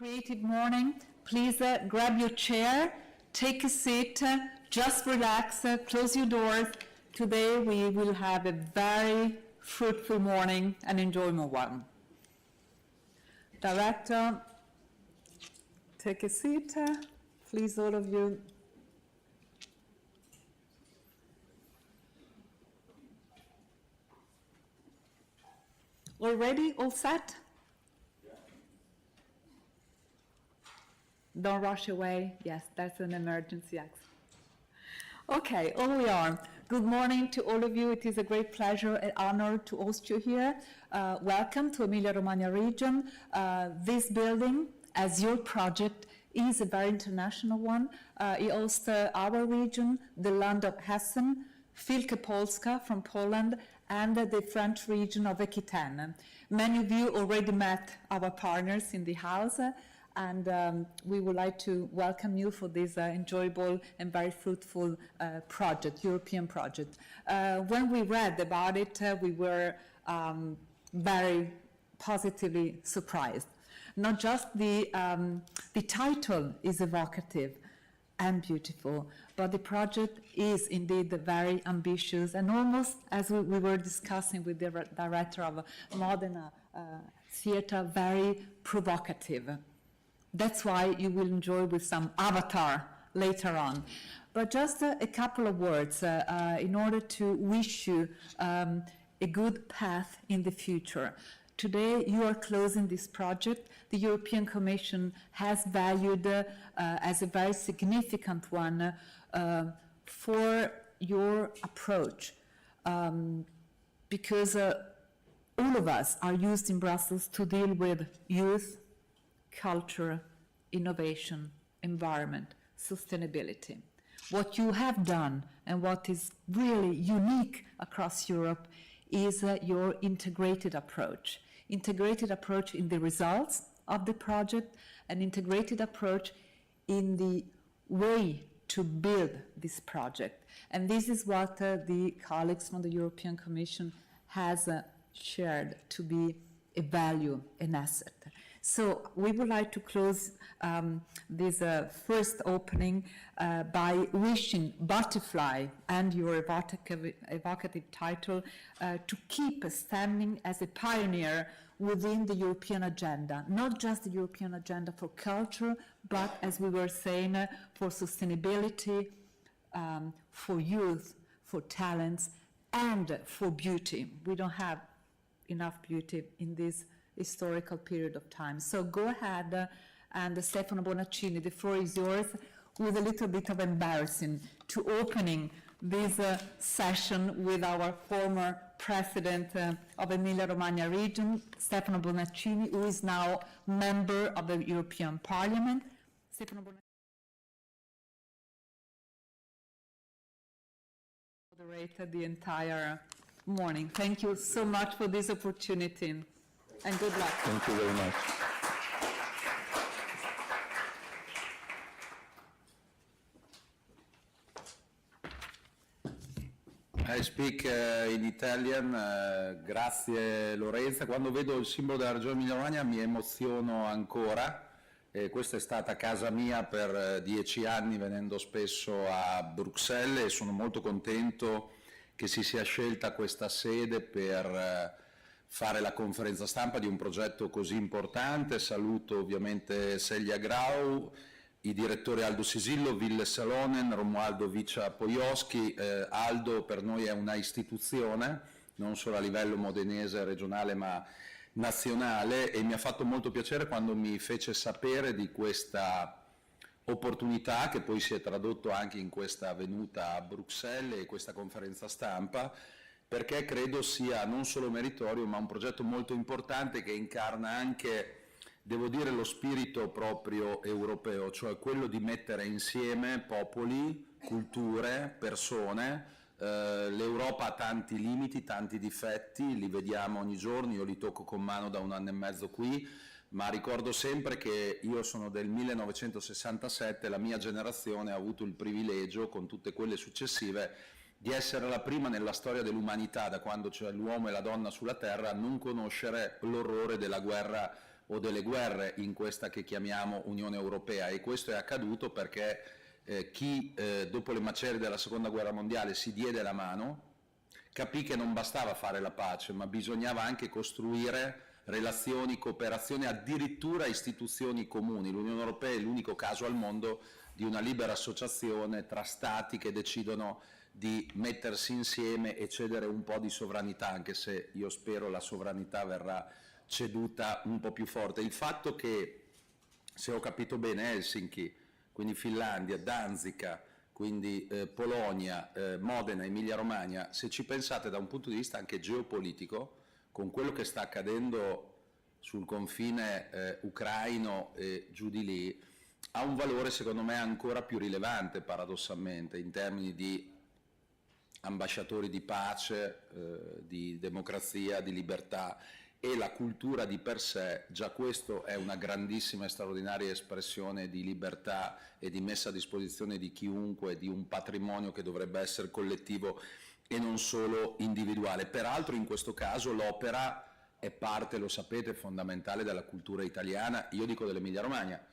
creative morning. Please grab your chair, take a seat, just relax, close your doors. Today we will have a very fruitful morning and enjoyable one. Director, take a seat, please, all of you. All ready? All set? Don't rush away. Yes, that's an emergency exit. Okay, all we are. Good morning to all of you. It is a great pleasure and honor to host you here. Welcome to Emilia-Romagna region. This building, as your project, is a very international one. It hosts our region, the land of Hessen, Wielkopolska from Poland, and the French region of Aquitaine. Many of you already met our partners in the house. And we would like to welcome you for this enjoyable and very fruitful project, European project. When we read about it, we were very positively surprised. Not just the title is evocative and beautiful, but the project is indeed very ambitious and almost, as we were discussing with the director of Modena Theatre, very provocative. That's why you will enjoy with some avatar later on. But just a couple of words in order to wish you a good path in the future. Today you are closing this project. The European Commission has valued as a very significant one for your approach because all of us are used in Brussels to deal with youth, culture, innovation, environment, sustainability. What you have done and what is really unique across Europe is your integrated approach. Integrated approach in the results of the project, an integrated approach in the way to build this project. And this is what the colleagues from the European Commission has shared to be a value, an asset. So we would like to close this first opening by wishing Butterfly and your evocative title to keep standing as a pioneer within the European agenda, not just the European agenda for culture, but as we were saying, for sustainability, for youth, for talents, and for beauty. We don't have enough beauty in this historical period of time. So go ahead and Stefano Bonaccini, the floor is yours, with a little bit of embarrassing to opening this session with our former president of Emilia-Romagna region, Stefano Bonaccini, who is now member of the European Parliament. Stefano Bonaccini moderated the entire morning. Thank you so much for this opportunity. And good luck. Thank you very much. I speak in Italian. Grazie Lorenza. Quando vedo il simbolo della Regione Emilia-Romagna mi emoziono ancora. Questa è stata casa mia per 10 anni, venendo spesso a Bruxelles, e sono molto contento che si sia scelta questa sede per fare la conferenza stampa di un progetto così importante. Saluto ovviamente Celia Grau, i direttori Aldo Sisillo, Ville Salonen, Romualdo Vicia Pojoschi. Aldo per noi è una istituzione, non solo a livello modenese, regionale, ma nazionale, e mi ha fatto molto piacere quando mi fece sapere di questa opportunità, che poi si è tradotto anche in questa venuta a Bruxelles e questa conferenza stampa, perché credo sia non solo meritorio, ma un progetto molto importante che incarna anche, devo dire, lo spirito proprio europeo, cioè quello di mettere insieme popoli, culture, persone. L'Europa ha tanti limiti, tanti difetti, li vediamo ogni giorno, io li tocco con mano da 1 anno e mezzo qui, ma ricordo sempre che io sono del 1967, la mia generazione ha avuto il privilegio, con tutte quelle successive, di essere la prima nella storia dell'umanità, da quando c'è l'uomo e la donna sulla Terra, a non conoscere l'orrore della guerra o delle guerre in questa che chiamiamo Unione Europea, e questo è accaduto perché chi dopo le macerie della Seconda Guerra Mondiale si diede la mano, capì che non bastava fare la pace, ma bisognava anche costruire relazioni, cooperazione, addirittura istituzioni comuni. L'Unione Europea è l'unico caso al mondo di una libera associazione tra stati che decidono di mettersi insieme e cedere un po' di sovranità, anche se io spero la sovranità verrà ceduta un po' più forte. Il fatto che, se ho capito bene, Helsinki, quindi Finlandia, Danzica, quindi Polonia, Modena, Emilia-Romagna, se ci pensate da un punto di vista anche geopolitico, con quello che sta accadendo sul confine ucraino e giù di lì, ha un valore secondo me ancora più rilevante paradossalmente in termini di ambasciatori di pace, di democrazia, di libertà, e la cultura di per sé, già questo è una grandissima e straordinaria espressione di libertà e di messa a disposizione di chiunque, di un patrimonio che dovrebbe essere collettivo e non solo individuale. Peraltro in questo caso l'opera è parte, lo sapete, fondamentale della cultura italiana, io dico dell'Emilia-Romagna.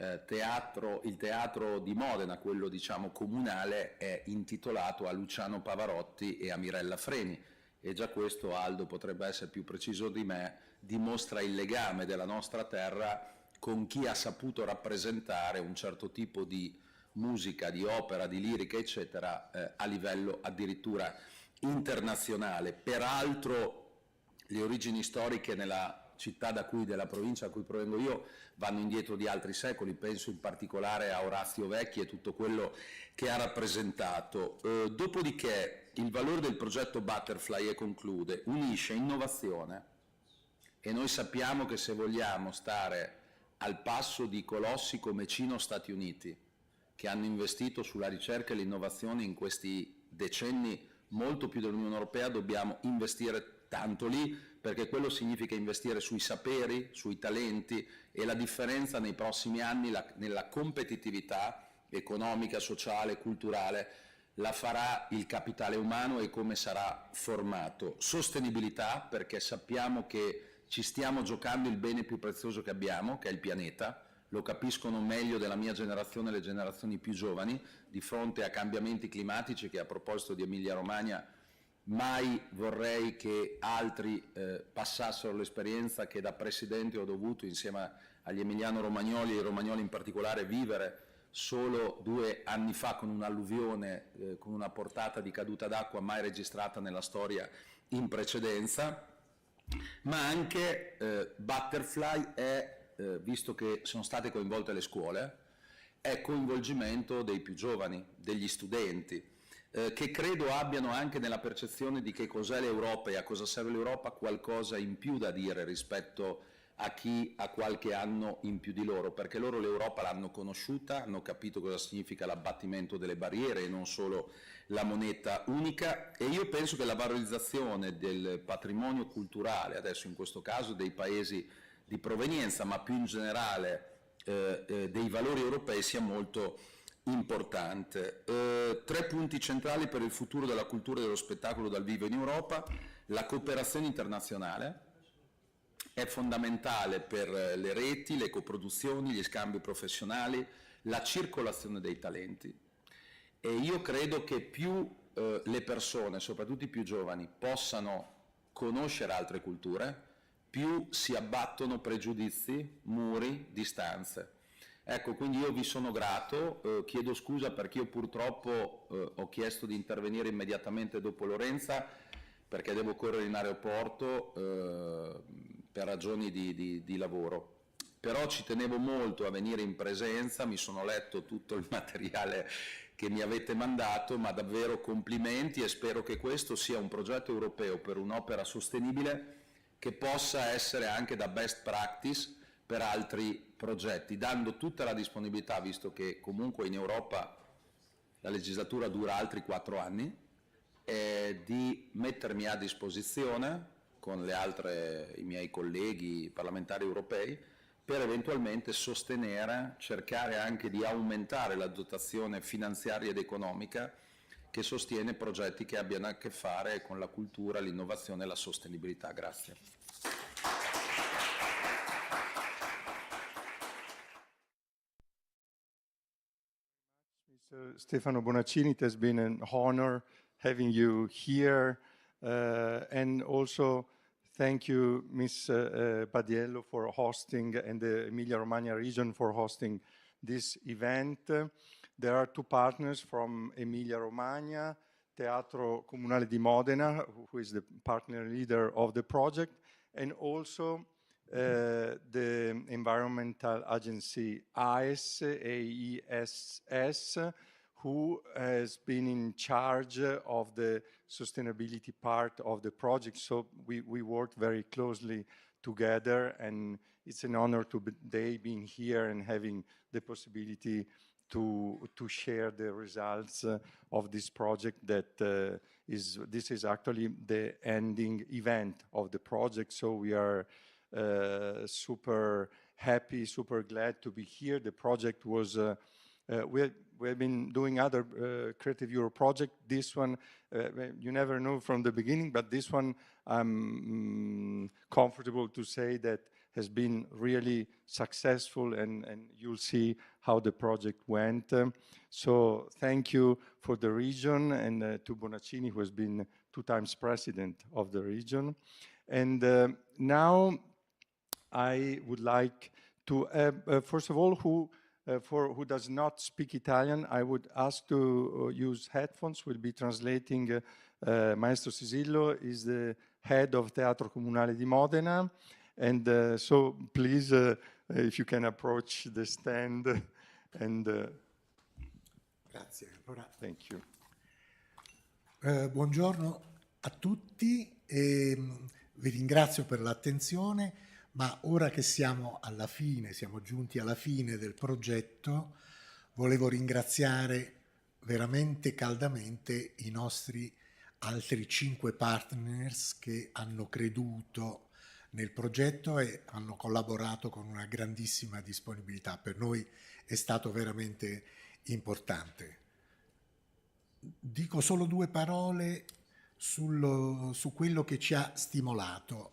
Il teatro di Modena, quello diciamo comunale, è intitolato a Luciano Pavarotti e a Mirella Freni, e già questo, Aldo potrebbe essere più preciso di me, dimostra il legame della nostra terra con chi ha saputo rappresentare un certo tipo di musica, di opera, di lirica, eccetera, a livello addirittura internazionale. Peraltro le origini storiche nella città della provincia da cui provengo io vanno indietro di altri secoli, penso in particolare a Orazio Vecchi e tutto quello che ha rappresentato. Dopodiché il valore del progetto Butterfly, e conclude, unisce innovazione, e noi sappiamo che se vogliamo stare al passo di colossi come Cina o Stati Uniti, che hanno investito sulla ricerca e l'innovazione in questi decenni molto più dell'Unione Europea, dobbiamo investire tanto lì, perché quello significa investire sui saperi, sui talenti, e la differenza nei prossimi anni nella competitività economica, sociale, culturale la farà il capitale umano e come sarà formato. Sostenibilità, perché sappiamo che ci stiamo giocando il bene più prezioso che abbiamo, che è il pianeta, lo capiscono meglio della mia generazione le generazioni più giovani, di fronte a cambiamenti climatici che, a proposito di Emilia-Romagna, mai vorrei che altri passassero l'esperienza che da presidente ho dovuto, insieme agli emiliano-romagnoli e ai romagnoli in particolare, vivere solo 2 anni fa con un'alluvione, con una portata di caduta d'acqua mai registrata nella storia in precedenza. Ma anche Butterfly è, visto che sono state coinvolte le scuole, è coinvolgimento dei più giovani, degli studenti, che credo abbiano anche nella percezione di che cos'è l'Europa e a cosa serve l'Europa qualcosa in più da dire rispetto a chi ha qualche anno in più di loro, perché loro l'Europa l'hanno conosciuta, hanno capito cosa significa l'abbattimento delle barriere e non solo la moneta unica, e io penso che la valorizzazione del patrimonio culturale, adesso in questo caso dei paesi di provenienza, ma più in generale dei valori europei, sia molto importante. 3 punti centrali per il futuro della cultura e dello spettacolo dal vivo in Europa: la cooperazione internazionale è fondamentale per le reti, le coproduzioni, gli scambi professionali, la circolazione dei talenti, e io credo che più le persone, soprattutto i più giovani, possano conoscere altre culture, più si abbattono pregiudizi, muri, distanze. Ecco, quindi io vi sono grato, chiedo scusa perché io purtroppo ho chiesto di intervenire immediatamente dopo Lorenza, perché devo correre in aeroporto per ragioni di lavoro. Però ci tenevo molto a venire in presenza, mi sono letto tutto il materiale che mi avete mandato, ma davvero complimenti, e spero che questo sia un progetto europeo per un'opera sostenibile che possa essere anche da best practice per altri progetti, dando tutta la disponibilità, visto che comunque in Europa la legislatura dura altri 4 anni, di mettermi a disposizione con i miei colleghi parlamentari europei per eventualmente sostenere, cercare anche di aumentare la dotazione finanziaria ed economica che sostiene progetti che abbiano a che fare con la cultura, l'innovazione e la sostenibilità. Grazie. Stefano Bonaccini, it has been an honor having you here. And also thank you, Ms. Badiello, for hosting, and the Emilia-Romagna region for hosting this event. There are two partners from Emilia-Romagna, Teatro Comunale di Modena, who is the partner leader of the project, and also the environmental agency AES, AESS, who has been in charge of the sustainability part of the project. So we worked very closely together, and it's an honor today being here and having the possibility to share the results of this project that this is actually the ending event of the project. So we are super happy, super glad to be here. The project was, we have been doing other Creative Europe project. This one, you never know from the beginning, but this one I'm comfortable to say that has been really successful, and you'll see how the project went. So thank you for the region, and to Bonaccini, who has been 2 times president of the region. And now I would like to, first of all, for who does not speak Italian, I would ask to use headphones. We'll be translating. Maestro Sisillo is the head of Teatro Comunale di Modena. And so please, if you can approach the stand and... Grazie. Allora, thank you. Buongiorno a tutti, vi ringrazio per l'attenzione, ma ora che siamo alla fine, siamo giunti alla fine del progetto, volevo ringraziare veramente caldamente i nostri altri 5 partners che hanno creduto nel progetto e hanno collaborato con una grandissima disponibilità. Per noi è stato veramente importante. Dico solo 2 parole su quello che ci ha stimolato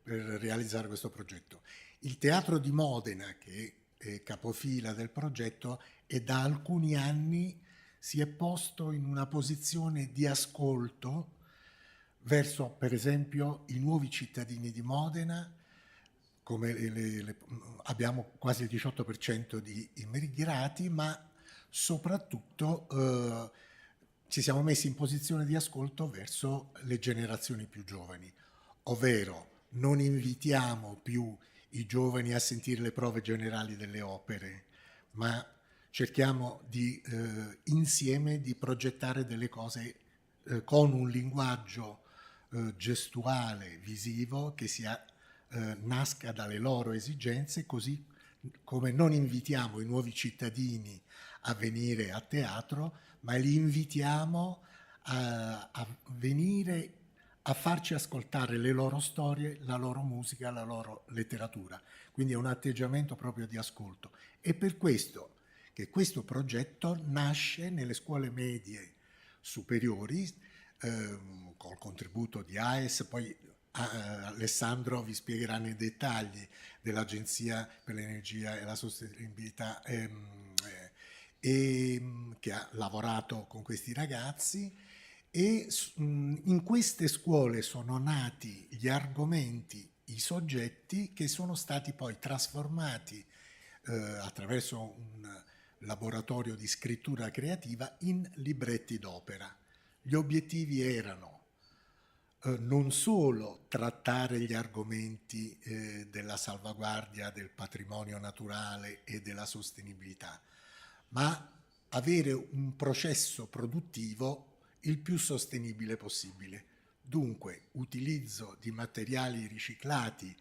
per realizzare questo progetto. Il Teatro di Modena, che è capofila del progetto, e da alcuni anni si è posto in una posizione di ascolto verso, per esempio, i nuovi cittadini di Modena. Come abbiamo quasi il 18% di immigrati, ma soprattutto ci siamo messi in posizione di ascolto verso le generazioni più giovani, ovvero non invitiamo più i giovani a sentire le prove generali delle opere, ma cerchiamo di insieme di progettare delle cose con un linguaggio gestuale, visivo, che nasca dalle loro esigenze, così come non invitiamo i nuovi cittadini a venire a teatro, ma li invitiamo a venire a farci ascoltare le loro storie, la loro musica, la loro letteratura. Quindi è un atteggiamento proprio di ascolto. E per questo che questo progetto nasce nelle scuole medie superiori, col contributo di AES, poi Alessandro vi spiegherà nei dettagli dell'Agenzia per l'Energia e la Sostenibilità, che ha lavorato con questi ragazzi, e in queste scuole sono nati gli argomenti, i soggetti che sono stati poi trasformati attraverso un laboratorio di scrittura creativa in libretti d'opera. Gli obiettivi erano non solo trattare gli argomenti della salvaguardia del patrimonio naturale e della sostenibilità, ma avere un processo produttivo il più sostenibile possibile. Dunque, utilizzo di materiali riciclati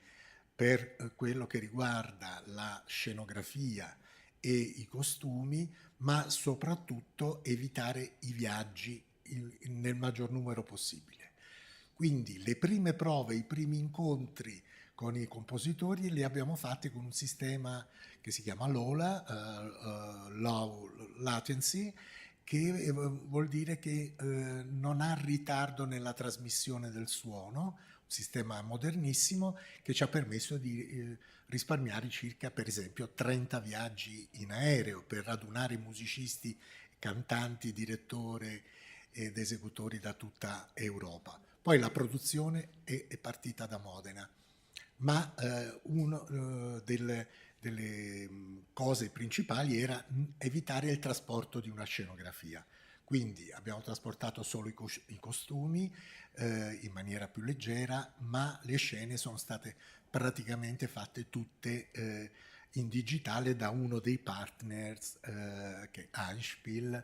per quello che riguarda la scenografia e i costumi, ma soprattutto evitare i viaggi nel maggior numero possibile. Quindi le prime prove, i primi incontri con i compositori li abbiamo fatti con un sistema che si chiama LOLA, Low Latency, che vuol dire che non ha ritardo nella trasmissione del suono, un sistema modernissimo che ci ha permesso di risparmiare circa, per esempio, 30 viaggi in aereo per radunare i musicisti cantanti, direttori ed esecutori da tutta Europa. Poi la produzione è partita da Modena, ma una delle cose principali era evitare il trasporto di una scenografia. Quindi abbiamo trasportato solo i costumi in maniera più leggera, ma le scene sono state praticamente fatte tutte in digitale da uno dei partners, che è Einspiel,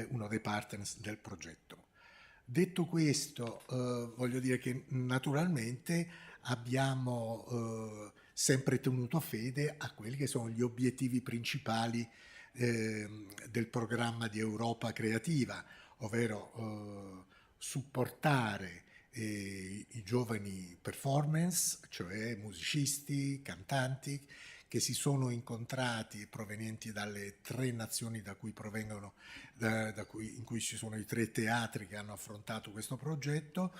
uno dei partners del progetto. Detto questo, voglio dire che naturalmente abbiamo sempre tenuto fede a quelli che sono gli obiettivi principali del programma di Europa Creativa, ovvero supportare i giovani performance, cioè musicisti, cantanti, che si sono incontrati provenienti dalle 3 nazioni da cui provengono, in cui ci sono i 3 teatri che hanno affrontato questo progetto,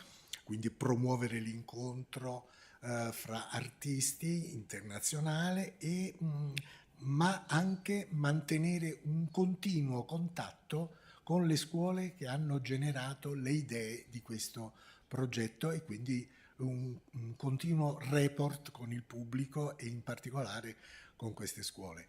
quindi promuovere l'incontro fra artisti internazionali ma anche mantenere un continuo contatto con le scuole che hanno generato le idee di questo progetto e quindi un continuo report con il pubblico e in particolare con queste scuole.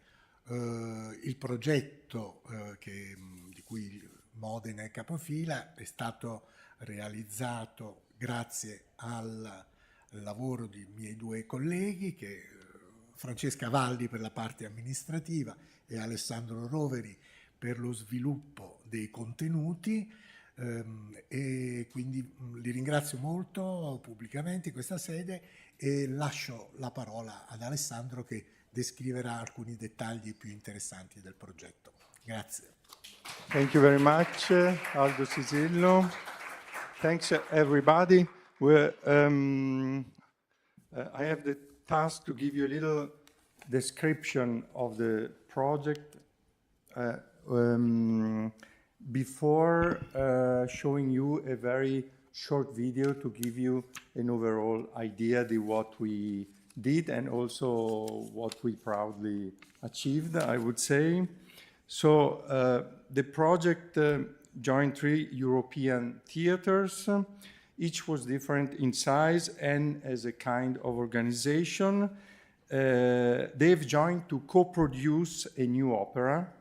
Il progetto di cui Modena è capofila è stato realizzato grazie al lavoro di miei 2 colleghi, Francesca Valli per la parte amministrativa e Alessandro Roveri per lo sviluppo dei contenuti, e quindi li ringrazio molto pubblicamente in questa sede e lascio la parola ad Alessandro che descriverà alcuni dettagli più interessanti del progetto. Grazie. Thank you very much, Aldo Cisillo. Thanks, everybody. I have the task to give you a little description of the project before showing you a very short video to give you an overall idea of what we did and also what we proudly achieved, I would say. So the project joined 3 European theaters. Each was different in size and as a kind of organization. They've joined to co-produce a new opera.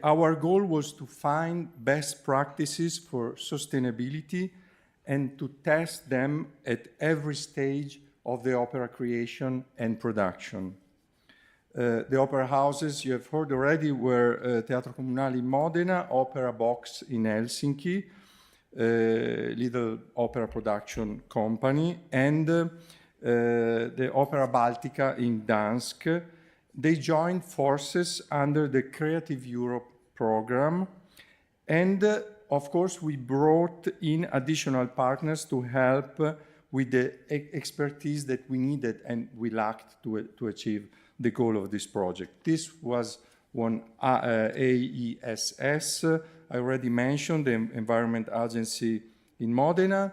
Our goal was to find best practices for sustainability and to test them at every stage of the opera creation and production. The opera houses, you have heard already, were Teatro Comunale in Modena, Opera Box in Helsinki, little opera production company, and the Opera Baltica in Gdansk. They joined forces under the Creative Europe program, and of course we brought in additional partners to help with the expertise that we needed and we lacked to achieve the goal of this project. This was one AESS, I already mentioned, the Environment Agency in Modena,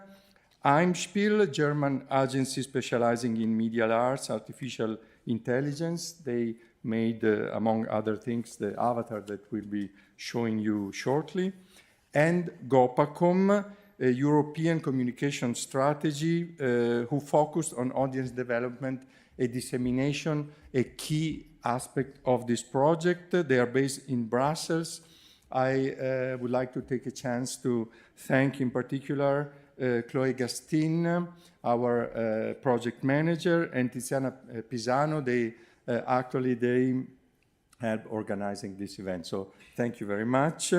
Einspiel, German agency specializing in medial arts, artificial intelligence. They made, among other things, the avatar that we'll be showing you shortly. And Gopacom, a European communication strategy who focused on audience development and dissemination, a key aspect of this project. They are based in Brussels. I would like to take a chance to thank in particular Chloe Gastin, our project manager, and Tiziana Pisano. They helped organizing this event. So thank you very much.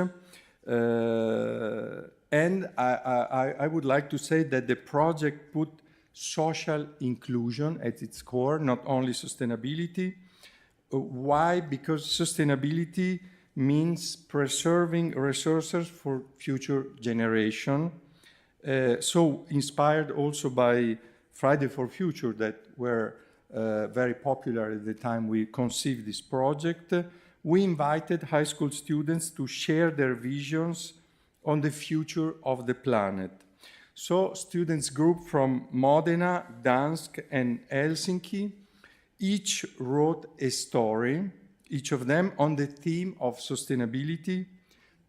And I would like to say that the project put social inclusion at its core, not only sustainability. Why? Because sustainability means preserving resources for future generation. So inspired also by Friday for Future that were very popular at the time we conceived this project, we invited high school students to share their visions on the future of the planet. So students group from Modena, Gdansk, and Helsinki, each wrote a story, each of them on the theme of sustainability,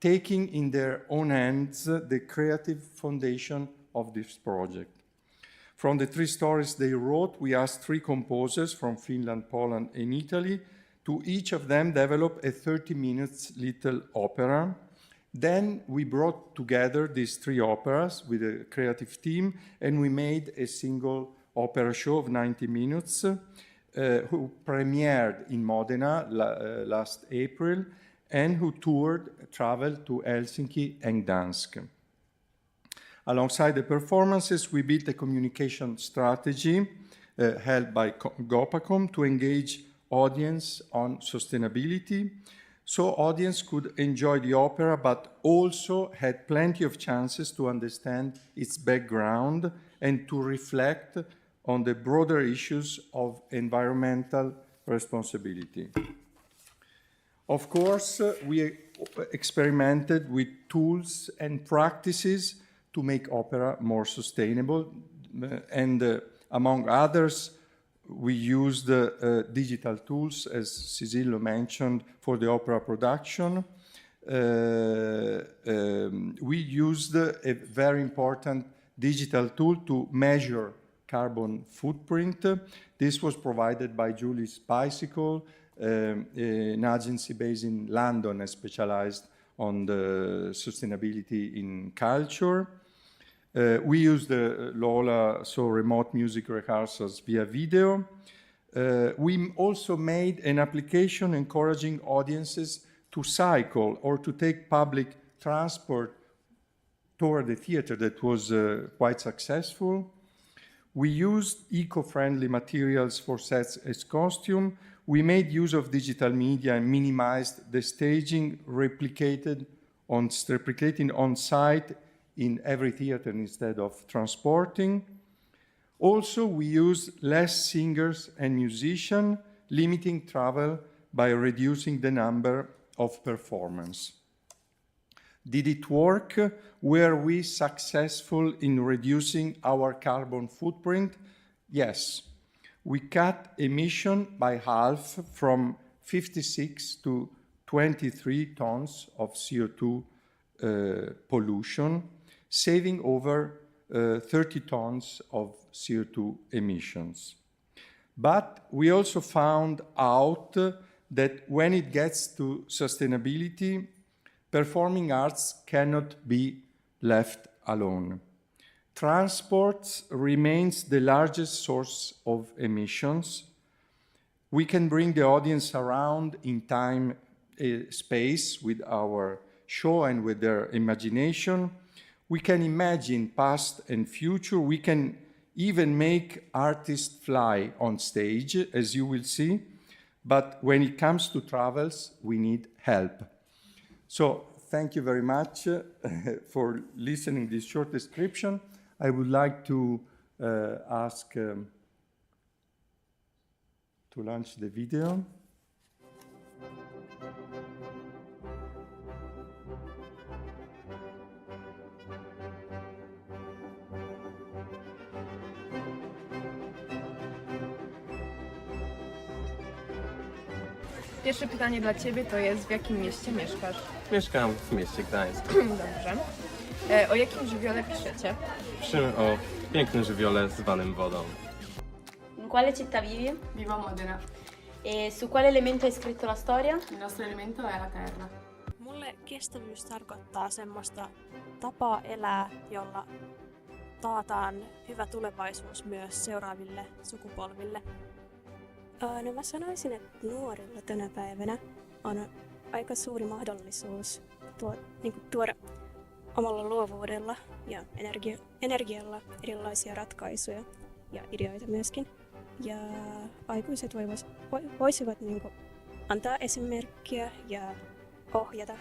taking in their own hands the creative foundation of this project. From the 3 stories they wrote, we asked 3 composers from Finland, Poland, and Italy to each of them develop a 30 minutes little opera. Then we brought together these 3 operas with a creative team, and we made a single opera show of 90 minutes, who premiered in Modena last April, and who traveled to Helsinki and Gdansk. Alongside the performances, we built a communication strategy held by Gopacom to engage audience on sustainability, so audience could enjoy the opera, but also had plenty of chances to understand its background and to reflect on the broader issues of environmental responsibility. Of course, we experimented with tools and practices to make opera more sustainable, and among others, we used digital tools, as Cisillo mentioned, for the opera production. We used a very important digital tool to measure carbon footprint. This was provided by Julie's Bicycle, an agency based in London and specialized on the sustainability in culture. We used Lola, so remote music rehearsals via video. We also made an application encouraging audiences to cycle or to take public transport toward the theater that was quite successful. We used eco-friendly materials for sets as costume. We made use of digital media and minimized the staging, replicating on site in every theater instead of transporting. Also, we used less singers and musicians, limiting travel by reducing the number of performances. Did it work? Were we successful in reducing our carbon footprint? Yes. We cut emission by half from 56 to 23 tons of CO2 pollution, saving over 30 tons of CO2 emissions. But we also found out that when it gets to sustainability, performing arts cannot be left alone. Transport remains the largest source of emissions. We can bring the audience around in time, space with our show and with their imagination. We can imagine past and future. We can even make artists fly on stage, as you will see. But when it comes to travels, we need help. So thank you very much for listening to this short description. I would like to ask to launch the video. Pierwsze pytanie dla Ciebie to jest, w jakim mieście mieszkasz? Mieszkam w mieście Gdańsk. Dobrze. O jakim żywiole piszecie? Piszemy o pięknym żywiole zwanym wodą. In quale città vivi? Vivo a Modena. E su quale elemento hai scritto la storia? Il nostro elemento è la terra. Mulle kestävyys tarkoittaa semmoista tapaa elää, jolla taataan hyvä tulevaisuus myös seuraaville sukupolville. No mä sanoisin, että nuorilla tänä päivänä on aika suuri mahdollisuus tuoda omalla luovuudella ja energialla erilaisia ratkaisuja ja ideoita myöskin. Ja aikuiset voisivat antaa esimerkkiä ja ohjata.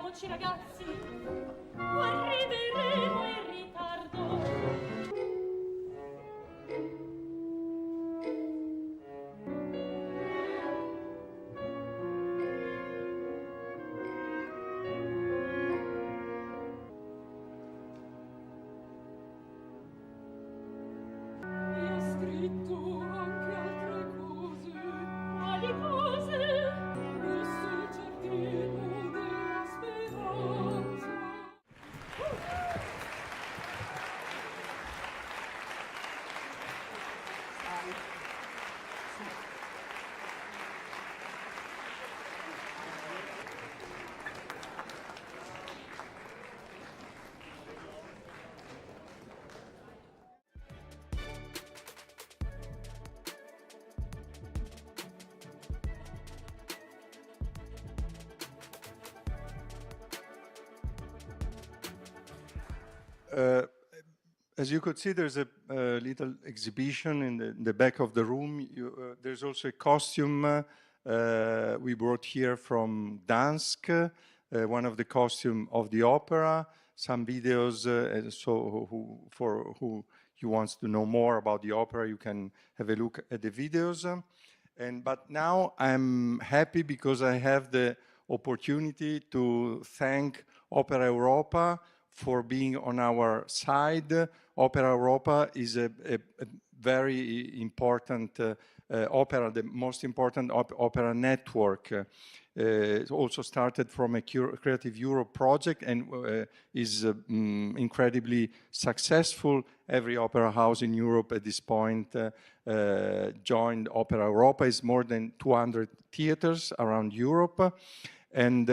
Muoviamoci ragazzi, arriveremo in ritardo. Io ho scritto anche altre cose. Quali cose? Questo giardino della speranza. As you could see, there's a little exhibition in the back of the room. There's also a costume we brought here from Gdansk, one of the costume of the opera, some videos, and so for who wants to know more about the opera, you can have a look at the videos. But now I'm happy because I have the opportunity to thank Opera Europa for being on our side. Opera Europa is a very important opera, the most important opera network. It also started from a Creative Europe project and is incredibly successful. Every opera house in Europe at this point joined Opera Europa. It's more than 200 theaters around Europe. And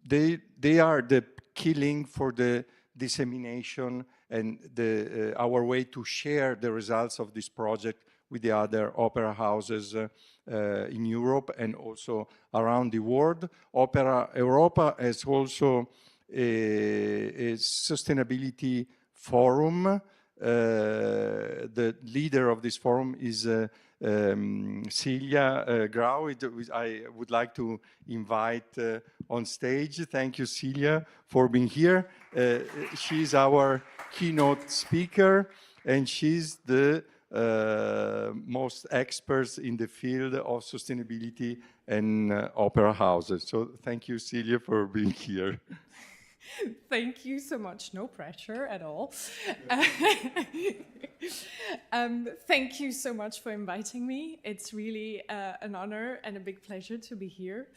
they are the key link for the dissemination and our way to share the results of this project with the other opera houses in Europe and also around the world. Opera Europa has also a sustainability forum. The leader of this forum is Celia Grau. I would like to invite on stage. Thank you, Celia, for being here. She's our keynote speaker, and she's the most experts in the field of sustainability and opera houses. So thank you, Celia, for being here. Thank you so much. No pressure at all. Thank you so much for inviting me. It's really an honor and a big pleasure to be here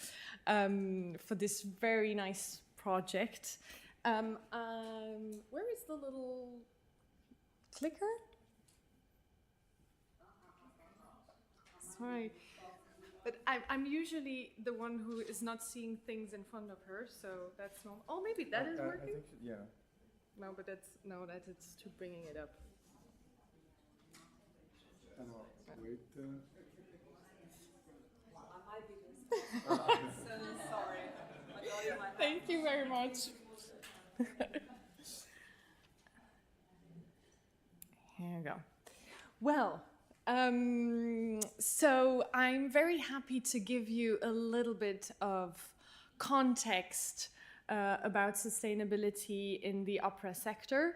for this very nice project. Where is the little clicker? Sorry. But I'm usually the one who is not seeing things in front of her, so that's normal. Oh, maybe that is working? I think, yeah. No, but it's to bringing it up. Wait. Sorry. Thank you very much. Here we go. Well, so I'm very happy to give you a little bit of context about sustainability in the opera sector.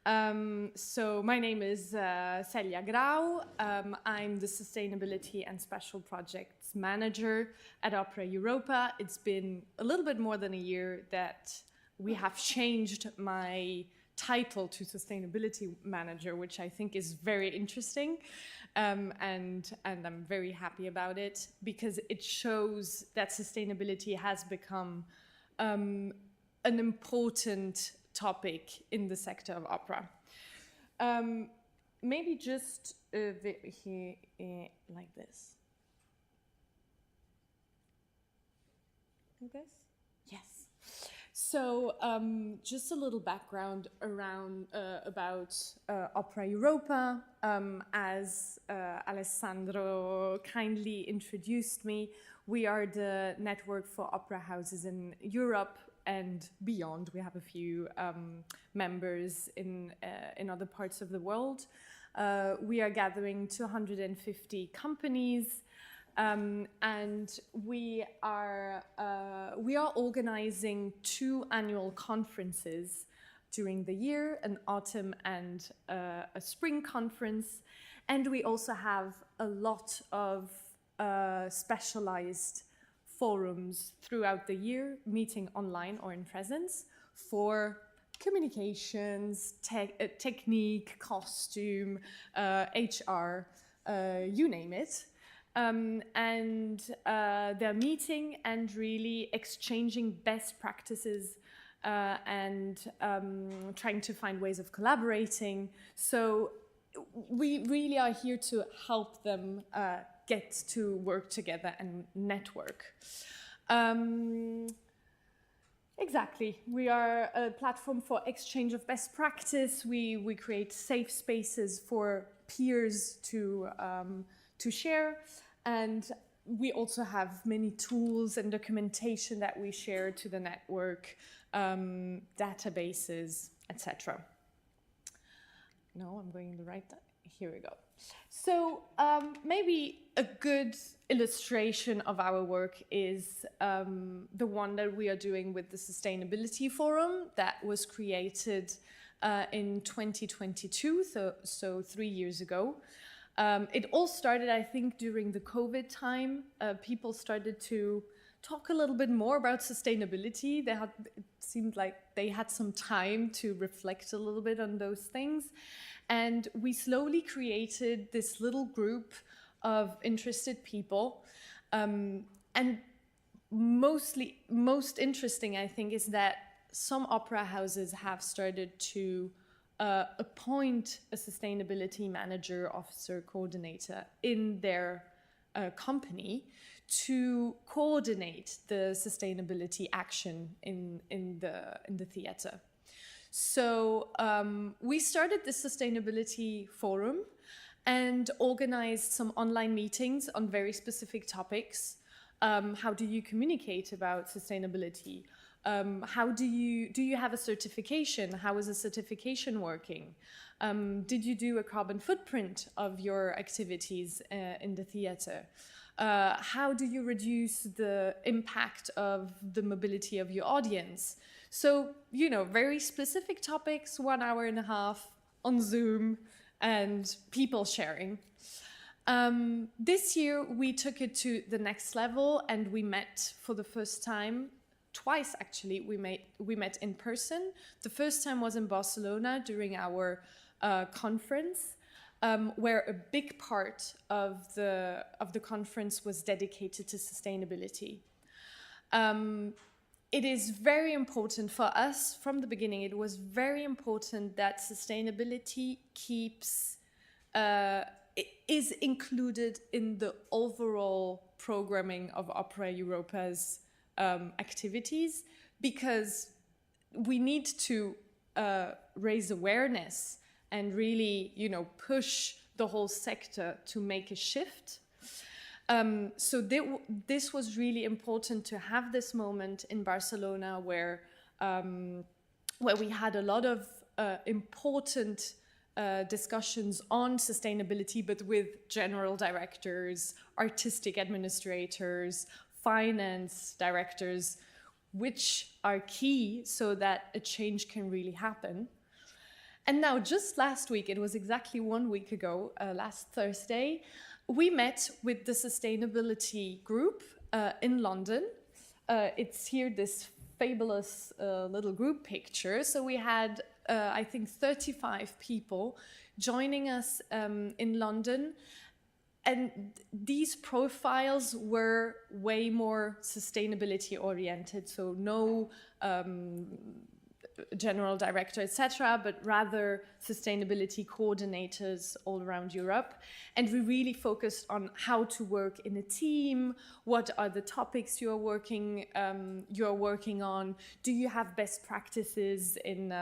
So my name is Celia Grau. I'm the Sustainability and Special Projects Manager at Opera Europa. It's been a little bit more than a year that we have changed my title to Sustainability Manager, which I think is very interesting. And I'm very happy about it because it shows that sustainability has become an important topic in the sector of opera. Maybe just here, like this. Like this? Yes. So just a little background around about Opera Europa. As Alessandro kindly introduced me, we are the network for opera houses in Europe and beyond. We have a few members in other parts of the world. We are gathering 250 companies And we are organizing 2 annual conferences during the year, an autumn and a spring conference. And we also have a lot of specialized forums throughout the year, meeting online or in presence, for communications, technique, costume, HR, you name it. And they're meeting and really exchanging best practices and trying to find ways of collaborating. So we really are here to help them get to work together and network. Exactly. We are a platform for exchange of best practice. We create safe spaces for peers to share. And we also have many tools and documentation that we share to the network, databases, etc. No, I'm going in the right. Here we go. So maybe a good illustration of our work is the one that we are doing with the Sustainability Forum that was created in 2022, so 3 years ago. It all started, I think, during the COVID time. People started to talk a little bit more about sustainability. It seemed like they had some time to reflect a little bit on those things. And we slowly created this little group of interested people. And most interesting, I think, is that some opera houses have started to appoint a sustainability manager, officer, coordinator in their company to coordinate the sustainability action in the theater. So we started the Sustainability Forum and organized some online meetings on very specific topics. How do you communicate about sustainability? How do you have a certification? How is a certification working? Did you do a carbon footprint of your activities in the theater? How do you reduce the impact of the mobility of your audience? So, you know, very specific topics, 1.5 hours on Zoom and people sharing. This year, we took it to the next level and we met for the first time, twice actually, we met in person. The first time was in Barcelona during our conference, where a big part of the conference was dedicated to sustainability. It is very important for us from the beginning. It was very important that sustainability is included in the overall programming of Opera Europa's activities, because we need to raise awareness and really, you know, push the whole sector to make a shift. So this was really important to have this moment in Barcelona where we had a lot of important discussions on sustainability, but with general directors, artistic administrators, finance directors, which are key so that a change can really happen. And now, just last week, it was exactly 1 week ago, last Thursday, we met with the sustainability group in London. It's here, this fabulous little group picture. So we had, I think, 35 people joining us in London. And these profiles were way more sustainability oriented. So no general director, etc., but rather sustainability coordinators all around Europe. And we really focused on how to work in a team. What are the topics you're working on? Do you have best practices in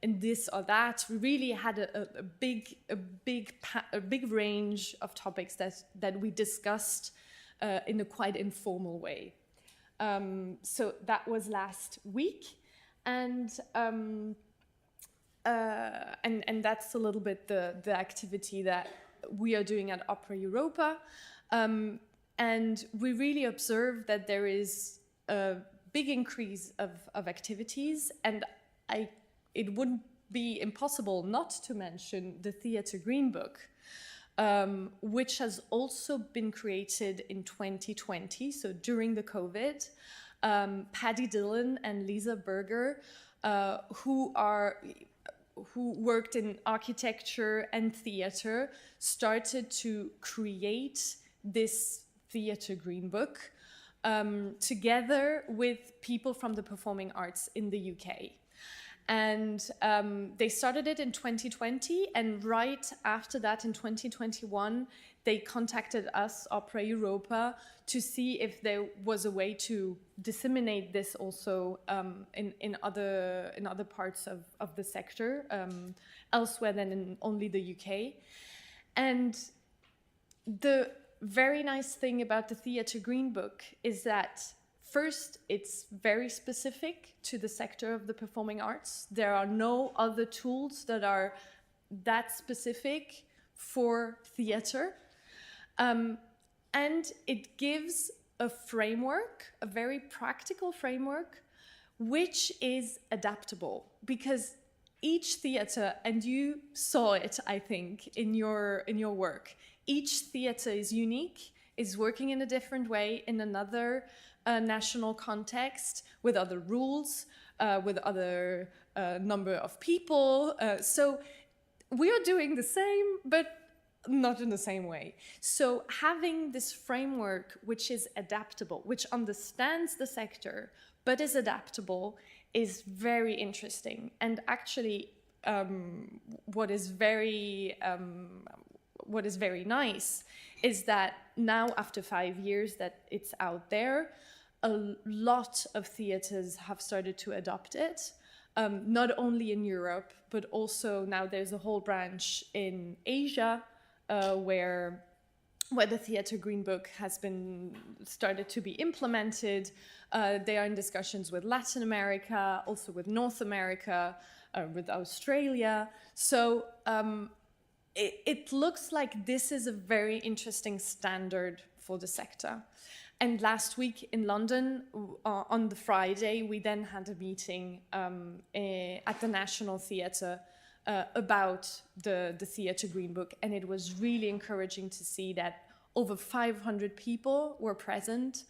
this or that? We really had a big range of topics that we discussed in a quite informal way. So that was last week. And that's a little bit the activity that we are doing at Opera Europa. And And we really observe that there is a big increase of activities, and it wouldn't be impossible not to mention the Theatre Green Book, which has also been created in 2020, so during the COVID. Paddy Dillon and Lisa Berger, who worked in architecture and theatre, started to create this Theatre Green Book together with people from the performing arts in the UK. And they started it in 2020, and right after that, in 2021, they contacted us, Opera Europa, to see if there was a way to disseminate this also in other parts of the sector, elsewhere than in only the UK. And the very nice thing about the Theatre Green Book is that first, it's very specific to the sector of the performing arts. There are no other tools that are that specific for theatre. And it gives a framework, a very practical framework, which is adaptable, because each theatre, and you saw it, I think, in your work, each theatre is unique, is working in a different way, in another national context, with other rules, with other number of people. So we are doing the same, but not in the same way. So having this framework which is adaptable, which understands the sector, but is adaptable, is very interesting. And actually, what is very nice is that now, after 5 years that it's out there, a lot of theatres have started to adopt it, not only in Europe, but also now there's a whole branch in Asia where the Theatre Green Book has been started to be implemented. They are in discussions with Latin America, also with North America, with Australia. So it looks like this is a very interesting standard for the sector. And last week in London, on the Friday, we then had a meeting at the National Theatre about the Theatre Green Book. And it was really encouraging to see that over 500 people were present.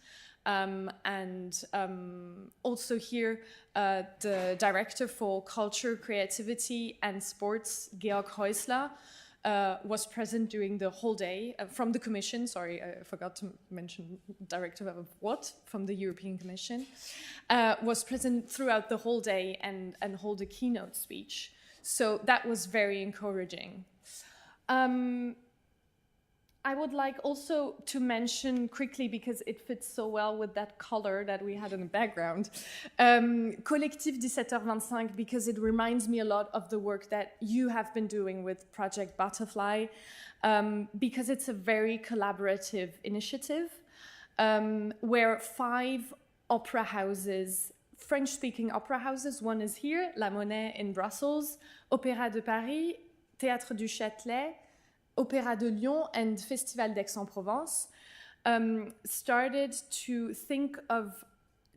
Also here, the Director for Culture, Creativity and Sports, Georg Häusler, was present during the whole day from the Commission. Sorry, I forgot to mention Director of what? From the European Commission. Was present throughout the whole day and hold a keynote speech. So that was very encouraging. I would like also to mention quickly, because it fits so well with that color that we had in the background, Collectif 17h25, because it reminds me a lot of the work that you have been doing with Project Butterfly, because it's a very collaborative initiative where 5 opera houses, French-speaking opera houses, one is here, La Monnaie in Brussels, Opéra de Paris, Théâtre du Châtelet, Opéra de Lyon and Festival d'Aix-en-Provence, started to think of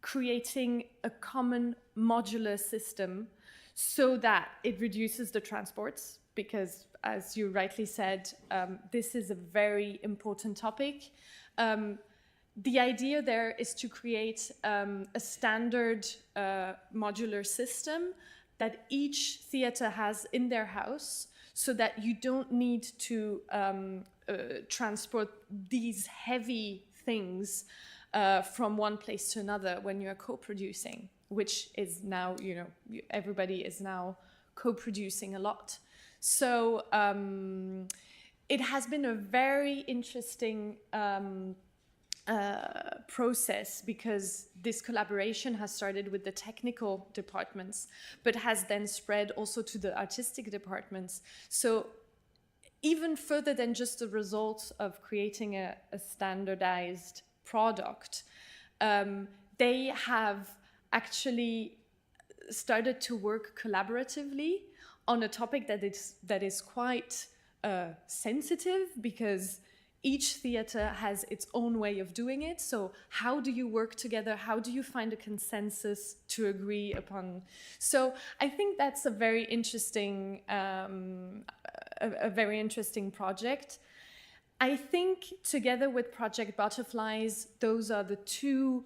creating a common modular system so that it reduces the transports, because as you rightly said, this is a very important topic. The idea there is to create a standard modular system that each theatre has in their house, so that you don't need to transport these heavy things from one place to another when you're co-producing, which is now, you know, everybody is now co-producing a lot. So it has been a very interesting process, because this collaboration has started with the technical departments, but has then spread also to the artistic departments. So even further than just the results of creating a standardized product, they have actually started to work collaboratively on a topic that is quite sensitive, because each theater has its own way of doing it. So how do you work together? How do you find a consensus to agree upon? So I think that's a very interesting, a very interesting project. I think together with Project Butterflies, those are the two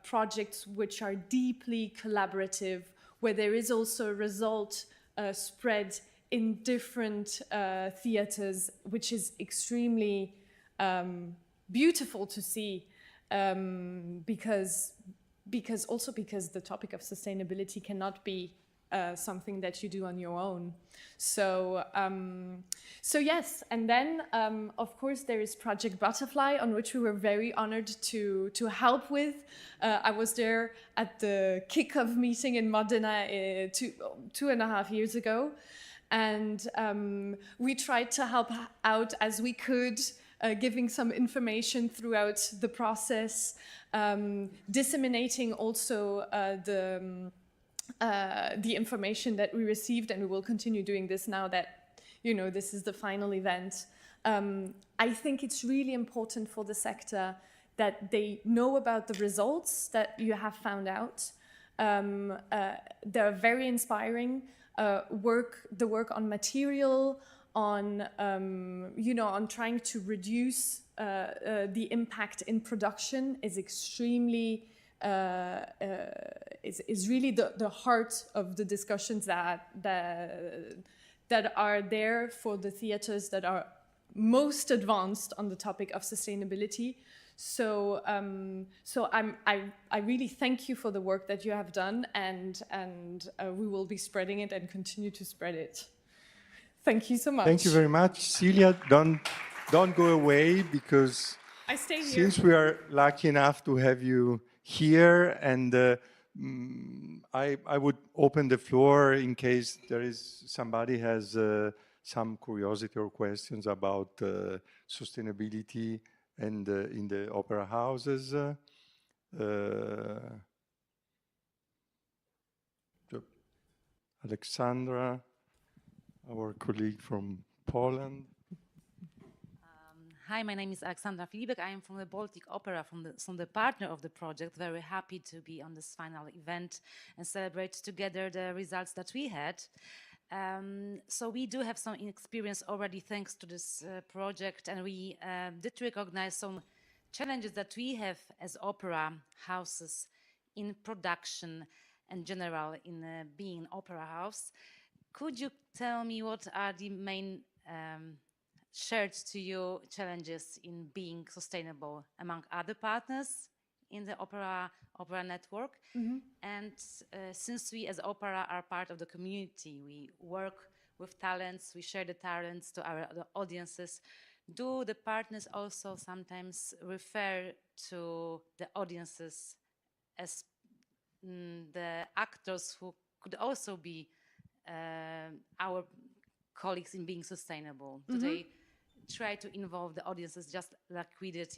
projects which are deeply collaborative, where there is also a result spread in different theaters, which is extremely beautiful to see, because the topic of sustainability cannot be something that you do on your own. So yes, and then of course there is Project Butterfly, on which we were very honored to help with. I was there at the kickoff meeting in Modena 2.5 years ago, and we tried to help out as we could, giving some information throughout the process, disseminating also the information that we received, and we will continue doing this now that, you know, this is the final event. I think it's really important for the sector that they know about the results that you have found out. They're very inspiring. The work on material, on on trying to reduce the impact in production is extremely is really the heart of the discussions that are there for the theaters that are most advanced on the topic of sustainability. So I really thank you for the work that you have done, and we will be spreading it and continue to spread it. Thank you so much. Thank you very much. Celia, don't go away, because I stay here. Since we are lucky enough to have you here, and I would open the floor in case there is somebody has some curiosity or questions about sustainability and in the opera houses. Alexandra, our colleague from Poland. Hi, my name is Alexandra Filibek. I am from the Baltic Opera, from the partner of the project. Very happy to be on this final event and celebrate together the results that we had. So we do have some experience already thanks to this project, and we did recognize some challenges that we have as opera houses in production and general in being opera house. Could you tell me what are the main shared to you challenges in being sustainable among other partners in the opera network? Mm-hmm. And since we as opera are part of the community, we work with talents, we share the talents to the audiences. Do the partners also sometimes refer to the audiences as the actors who could also be our colleagues in being sustainable? Do they try to involve the audiences just like we did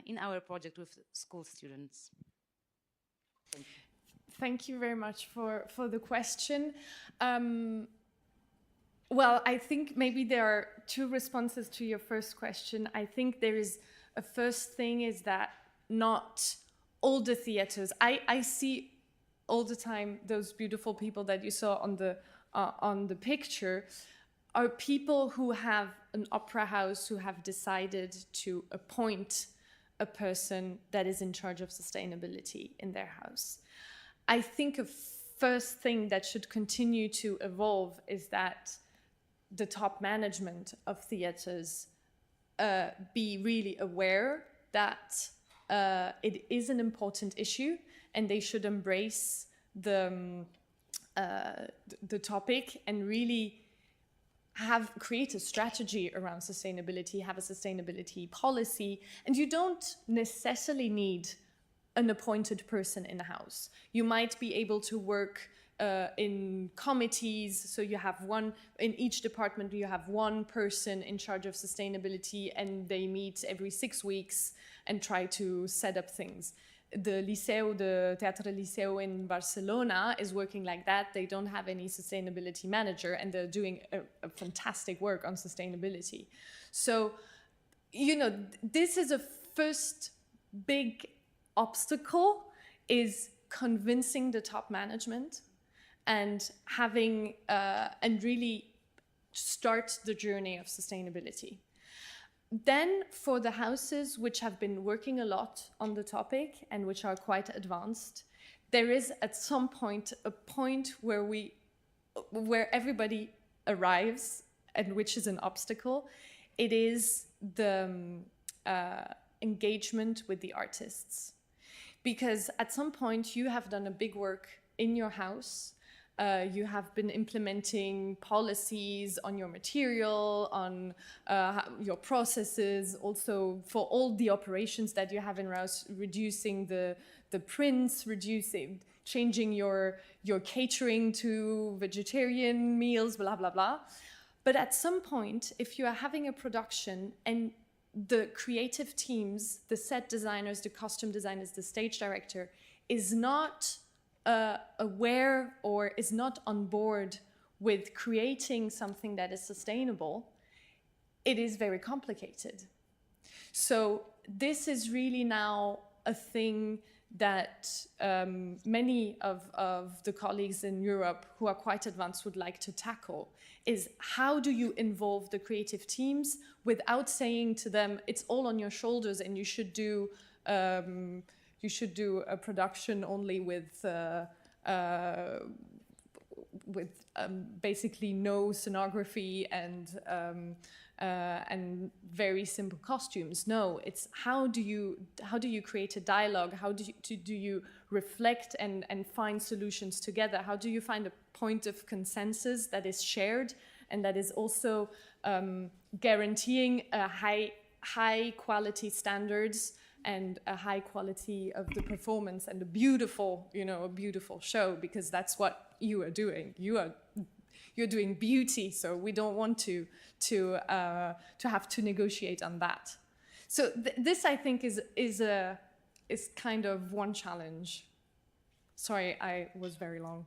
in our project with school students? Thank you. Thank you very much for the question. Well, I think maybe there are two responses to your first question. I think there is a first thing is that not all the theaters, I see all the time those beautiful people that you saw on the picture are people who have an opera house who have decided to appoint a person that is in charge of sustainability in their house. I think a first thing that should continue to evolve is that the top management of theaters be really aware that it is an important issue, and they should embrace the topic and really create a strategy around sustainability, have a sustainability policy. And you don't necessarily need an appointed person in the house. You might be able to work in committees, so you have in each department you have one person in charge of sustainability, and they meet every 6 weeks and try to set up things. The Teatro Liceu in Barcelona is working like that. They don't have any sustainability manager, and they're doing a fantastic work on sustainability. So you know, this is a first big obstacle, is convincing the top management and having and really start the journey of sustainability. Then for the houses which have been working a lot on the topic and which are quite advanced, there is at some point a point where everybody arrives, and which is an obstacle. It is the engagement with the artists. Because at some point you have done a big work in your house, you have been implementing policies on your material, on your processes, also for all the operations that you have in house, reducing the prints, changing your catering to vegetarian meals, blah, blah, blah. But at some point, if you are having a production and the creative teams, the set designers, the costume designers, the stage director is not aware or is not on board with creating something that is sustainable, it is very complicated. So this is really now a thing that many of the colleagues in Europe who are quite advanced would like to tackle, is how do you involve the creative teams without saying to them, it's all on your shoulders and you should do a production only with basically no scenography and very simple costumes. No, it's how do you create a dialogue? How do you reflect and find solutions together? How do you find a point of consensus that is shared and that is also guaranteeing a high quality standards and a high quality of the performance and a beautiful show, because that's what you are doing. You're doing beauty, so we don't want to have to negotiate on that. So this, I think, is kind of one challenge. Sorry, I was very long.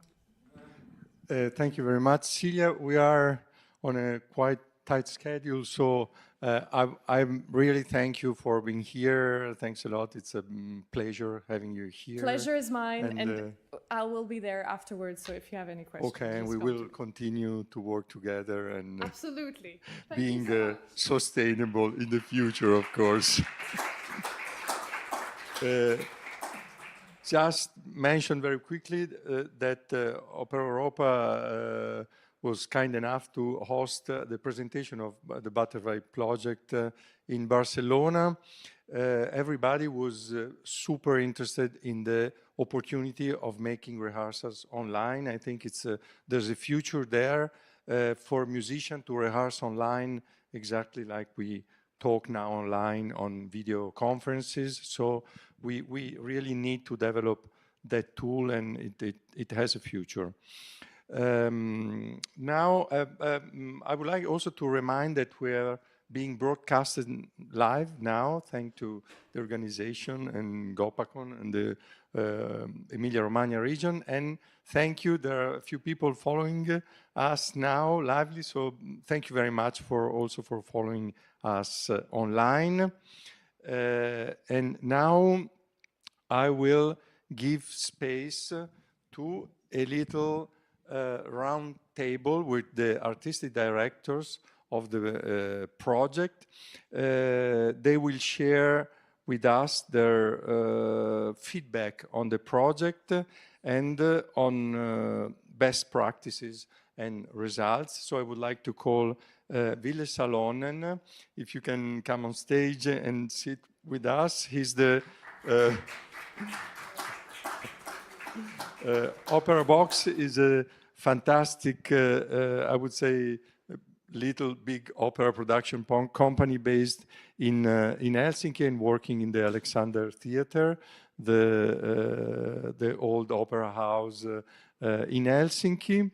Thank you very much, Celia. We are on a quite tight schedule, so I really thank you for being here. Thanks a lot. It's a pleasure having you here. Pleasure is mine, and I will be there afterwards, so if you have any questions. Okay, and we will continue to work together and absolutely being sustainable in the future, of course. Just mention very quickly that Opera Europa was kind enough to host the presentation of the Butterfly Project in Barcelona. Everybody was super interested in the opportunity of making rehearsals online. I think there's a future there for musicians to rehearse online, exactly like we talk now online on video conferences. So we really need to develop that tool, and it has a future. Now, I would like also to remind that we are being broadcasted live now, thanks to the organization and Gopacon and the Emilia-Romagna region. And thank you, there are a few people following us now lively, so thank you very much also for following us online. And now I will give space to a little round table with the artistic directors of the project. They will share with us their feedback on the project and on best practices and results. So I would like to call Ville Salonen, if you can come on stage and sit with us. He's the Opera Box is a fantastic, I would say, little big opera production company based in Helsinki and working in the Alexander Theatre, the old opera house in Helsinki.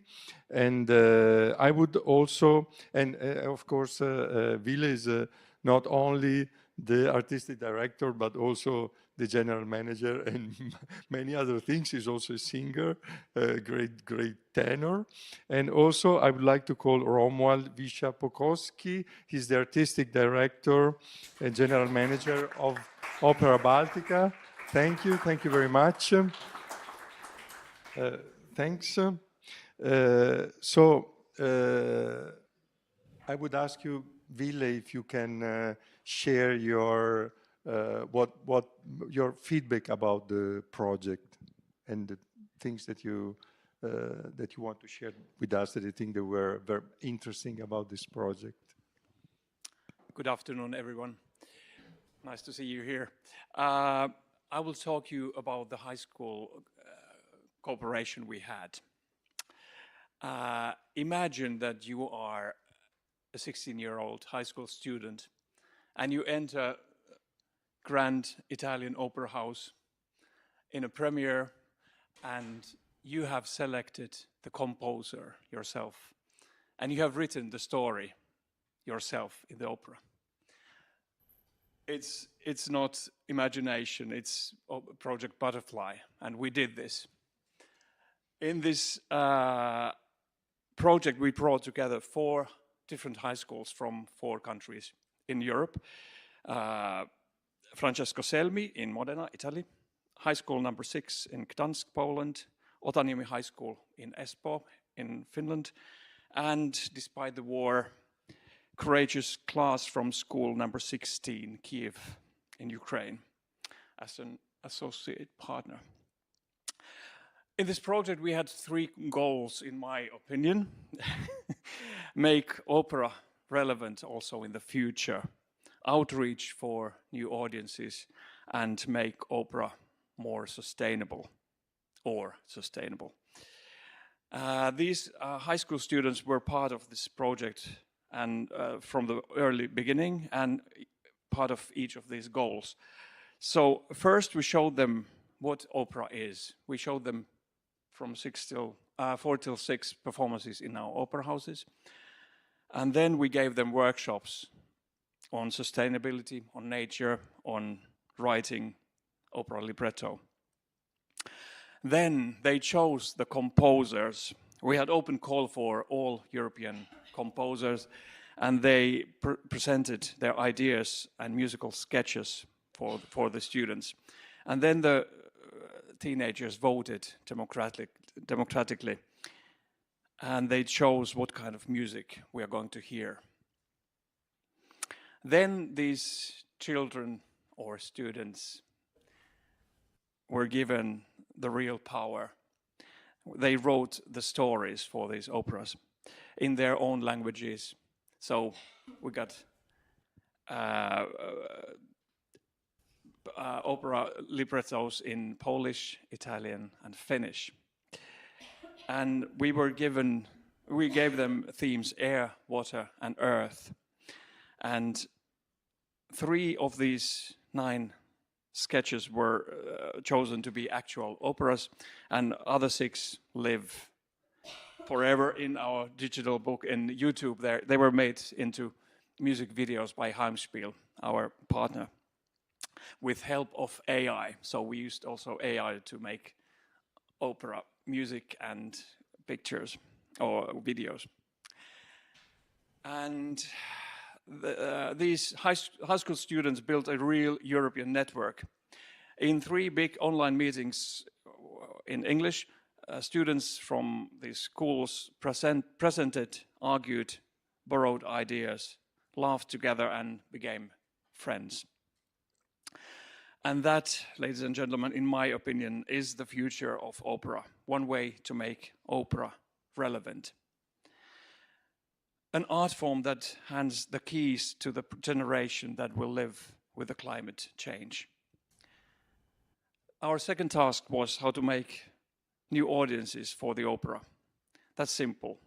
And I would also, and of course, Ville is not only the artistic director, but also the general manager, and many other things. He's also a singer, great tenor. And also I would like to call Romuald Wisza-Pokowski. He's the artistic director and general manager of Opera Baltica. Thank you very much. Thanks. I would ask you, Ville, if you can share your what your feedback about the project and the things that you want to share with us that you think that were very interesting about this project. Good afternoon, everyone. Nice to see you here. I will talk you about the high school cooperation we had. Imagine that you are a 16-year-old high school student and you enter Grand Italian Opera House in a premiere and you have selected the composer yourself and you have written the story yourself in the opera. It's not imagination, it's Project Butterfly, and we did this. In this project, we brought together 4 different high schools from 4 countries in Europe. Francesco Selmi in Modena, Italy. High School number 6 in Gdansk, Poland. Otaniemi High School in Espoo, in Finland. And despite the war, courageous class from school number 16, Kiev, in Ukraine, as an associate partner. In this project, we had 3 goals, in my opinion. Make opera relevant also in the future, outreach for new audiences, and make opera more sustainable. These high school students were part of this project and from the early beginning and part of each of these goals. So first we showed them what opera is. We showed them from 4 till 6 performances in our opera houses. And then we gave them workshops on sustainability, on nature, on writing opera libretto. Then they chose the composers. We had open call for all European composers, and they presented their ideas and musical sketches for the students. And then the teenagers voted democratically, and they chose what kind of music we are going to hear. Then these children or students were given the real power. They wrote the stories for these operas in their own languages. So we got opera librettos in Polish, Italian, and Finnish. And we gave them themes: air, water, and earth. And 3 of these 9 sketches were chosen to be actual operas, and other 6 live forever in our digital book in YouTube. They were made into music videos by Heimspiel, our partner, with help of AI. So we used also AI to make opera music and pictures or videos. And these high school students built a real European network. In 3 big online meetings in English, students from these schools presented, argued, borrowed ideas, laughed together, and became friends. And that, ladies and gentlemen, in my opinion, is the future of opera. One way to make opera relevant. An art form that hands the keys to the generation that will live with the climate change. Our second task was how to make new audiences for the opera. That's simple.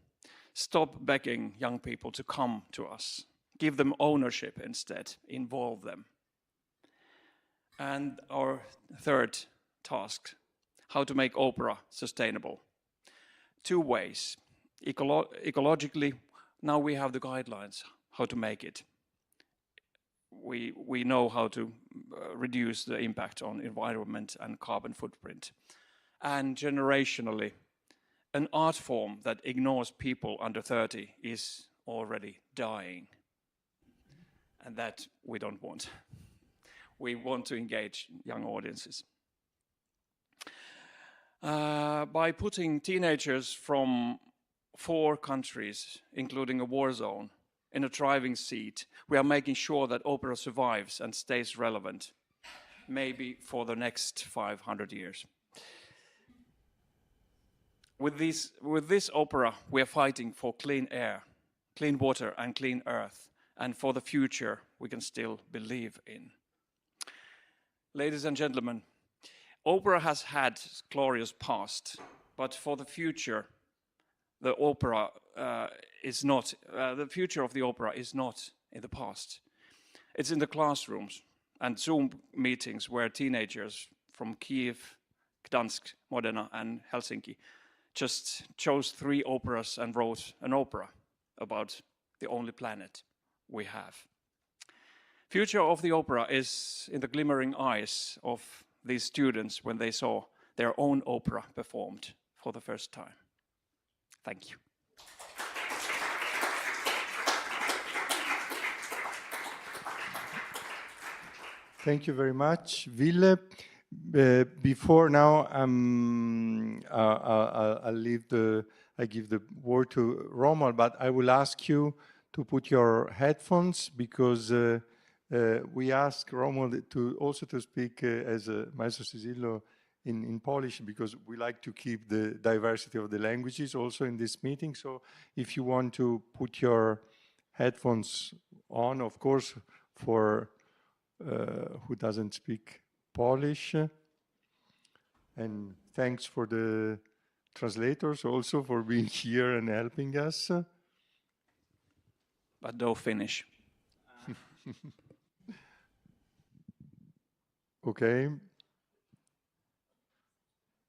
Stop begging young people to come to us. Give them ownership instead. Involve them. And our third task, how to make opera sustainable. 2 ways. Ecologically, now we have the guidelines how to make it. We know how to reduce the impact on environment and carbon footprint. And generationally, an art form that ignores people under 30 is already dying. And that we don't want. We want to engage young audiences. By putting teenagers from 4 countries, including a war zone, in a driving seat, we are making sure that opera survives and stays relevant, maybe for the next 500 years. With this opera, we are fighting for clean air, clean water, and clean earth, and for the future we can still believe in. Ladies and gentlemen, opera has had glorious past, but for the future, the opera is not. The future of the opera is not in the past. It's in the classrooms and Zoom meetings where teenagers from Kiev, Gdansk, Modena, and Helsinki just chose 3 operas and wrote an opera about the only planet we have. Future of the opera is in the glimmering eyes of these students when they saw their own opera performed for the first time. Thank you. Thank you very much, Ville. Before now, I give the word to Romuald, but I will ask you to put your headphones because we ask Romuald to also to speak as Maestro Sisillo in Polish because we like to keep the diversity of the languages also in this meeting. So if you want to put your headphones on, of course, for who doesn't speak Polish. And thanks for the translators also for being here and helping us. But no Finnish. Okay.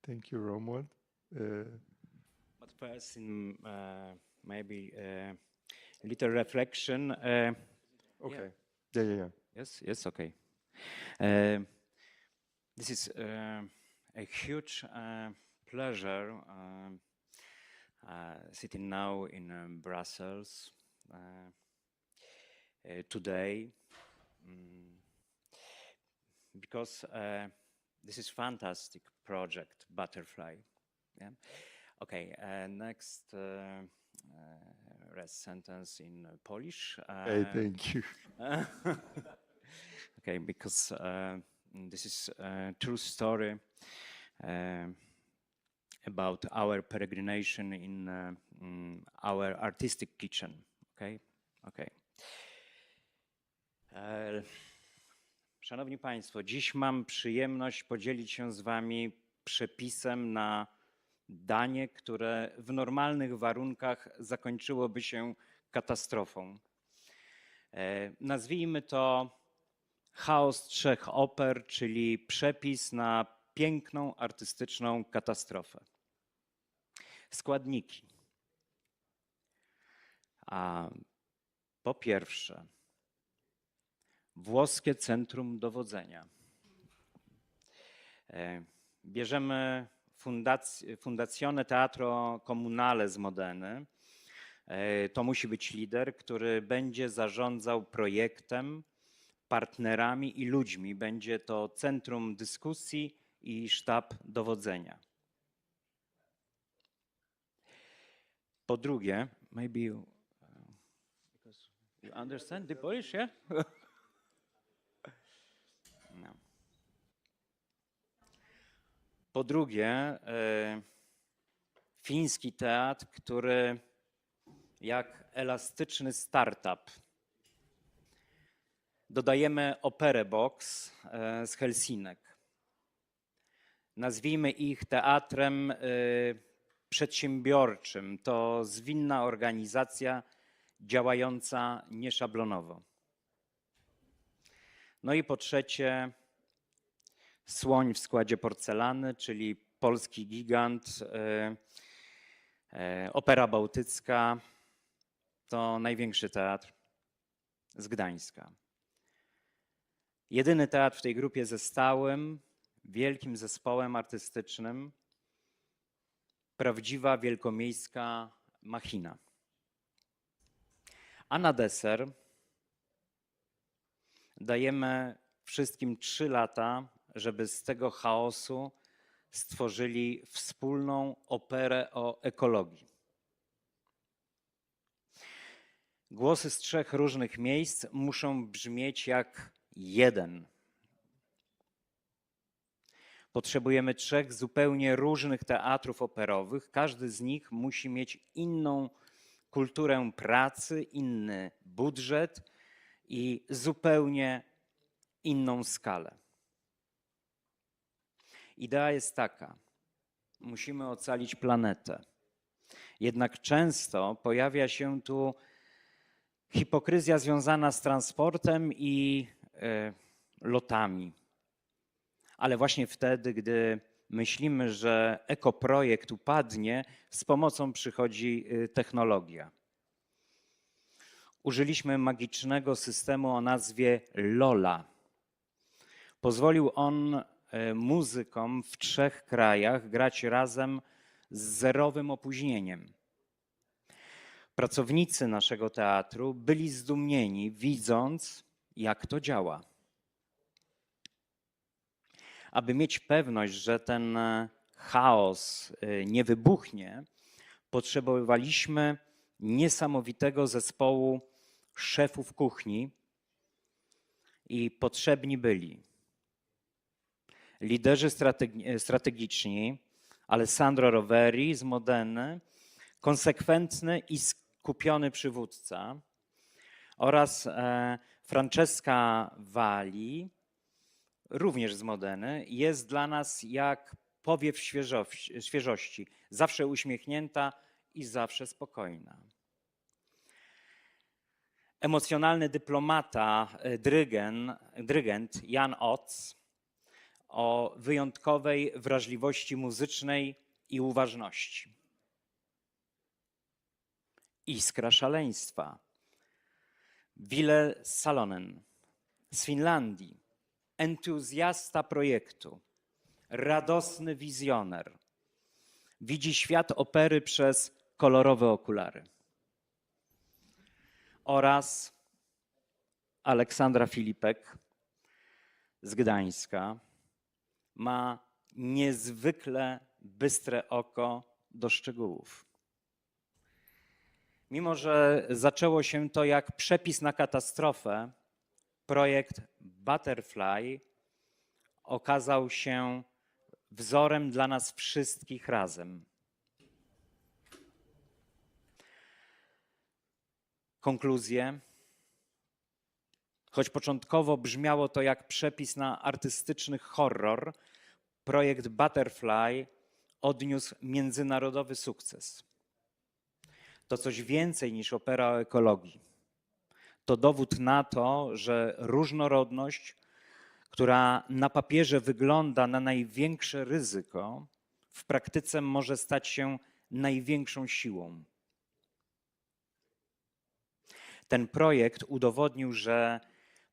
Thank you, Romuald. But first, maybe a little reflection. Okay. Yeah. Yes, okay. This is a huge pleasure sitting now in Brussels today because this is fantastic project, Butterfly. Yeah. Okay. Next rest sentence in Polish. Hey, thank you. Okay, because this is a true story about our peregrination in our artistic kitchen. Okay. Szanowni Państwo, dziś mam przyjemność podzielić się z Wami przepisem na danie, które w normalnych warunkach zakończyłoby się katastrofą. Nazwijmy to chaos 3 oper, czyli przepis na piękną, artystyczną katastrofę. Składniki. Po pierwsze, włoskie centrum dowodzenia. Bierzemy Fondazione Teatro Comunale z Modeny. To musi być lider, który będzie zarządzał projektem, partnerami i ludźmi. Będzie to centrum dyskusji i sztab dowodzenia. Po drugie, maybe you, because you understand the Polish, yeah? No. Po drugie, fiński teatr, który jak elastyczny startup. Dodajemy operę box z Helsinek. Nazwijmy ich teatrem przedsiębiorczym. To zwinna organizacja działająca nieszablonowo. No i po trzecie, słoń w składzie porcelany, czyli polski gigant, Opera Bałtycka. To największy teatr z Gdańska. Jedyny teatr w tej grupie ze stałym, wielkim zespołem artystycznym. Prawdziwa wielkomiejska machina. A na deser dajemy wszystkim 3 lata, żeby z tego chaosu stworzyli wspólną operę o ekologii. Głosy z 3 różnych miejsc muszą brzmieć jak jeden. Potrzebujemy 3 zupełnie różnych teatrów operowych. Każdy z nich musi mieć inną kulturę pracy, inny budżet i zupełnie inną skalę. Idea jest taka: musimy ocalić planetę. Jednak często pojawia się tu hipokryzja związana z transportem i lotami. Ale właśnie wtedy, gdy myślimy, że ekoprojekt upadnie, z pomocą przychodzi technologia. Użyliśmy magicznego systemu o nazwie Lola. Pozwolił on muzykom w 3 krajach grać razem z zerowym opóźnieniem. Pracownicy naszego teatru byli zdumieni, widząc, jak to działa. Aby mieć pewność, że ten chaos nie wybuchnie, potrzebowaliśmy niesamowitego zespołu szefów kuchni i potrzebni byli liderzy strategiczni, Alessandro Roveri z Modeny, konsekwentny i skupiony przywódca, oraz Francesca Valli, również z Modeny, jest dla nas jak powiew świeżości, zawsze uśmiechnięta i zawsze spokojna. Emocjonalny dyplomata, dyrygent Jan Ots o wyjątkowej wrażliwości muzycznej i uważności. Iskra szaleństwa. Ville Salonen z Finlandii. Entuzjasta projektu. Radosny wizjoner. Widzi świat opery przez kolorowe okulary. Oraz Aleksandra Filipek z Gdańska. Ma niezwykle bystre oko do szczegółów. Mimo że zaczęło się to jak przepis na katastrofę, projekt Butterfly okazał się wzorem dla nas wszystkich razem. Konkluzje. Choć początkowo brzmiało to jak przepis na artystyczny horror, projekt Butterfly odniósł międzynarodowy sukces. To coś więcej niż opera o ekologii. To dowód na to, że różnorodność, która na papierze wygląda na największe ryzyko, w praktyce może stać się największą siłą. Ten projekt udowodnił, że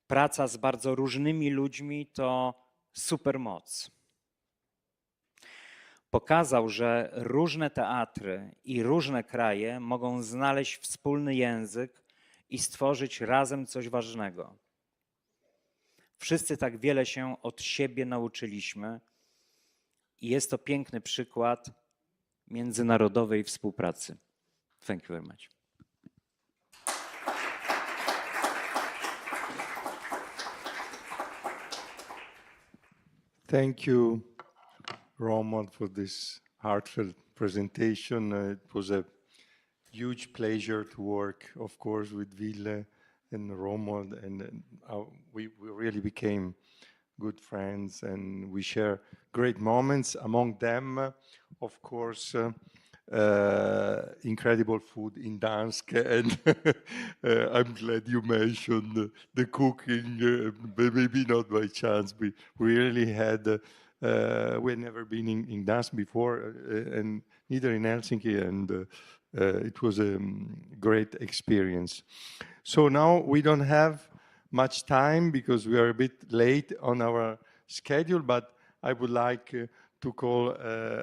praca z bardzo różnymi ludźmi to supermoc. Pokazał, że różne teatry i różne kraje mogą znaleźć wspólny język i stworzyć razem coś ważnego. Wszyscy tak wiele się od siebie nauczyliśmy i jest to piękny przykład międzynarodowej współpracy. Thank you very much. Thank you, Roman, for this heartfelt presentation. It was a huge pleasure to work, of course, with Ville and Roman, and we really became good friends, and we share great moments. Among them, of course, incredible food in Dansk, and I'm glad you mentioned the cooking, but maybe not by chance. We really had, we had never been in Dansk before, and neither in Helsinki, and it was a great experience. So now we don't have much time because we are a bit late on our schedule, but I would like to call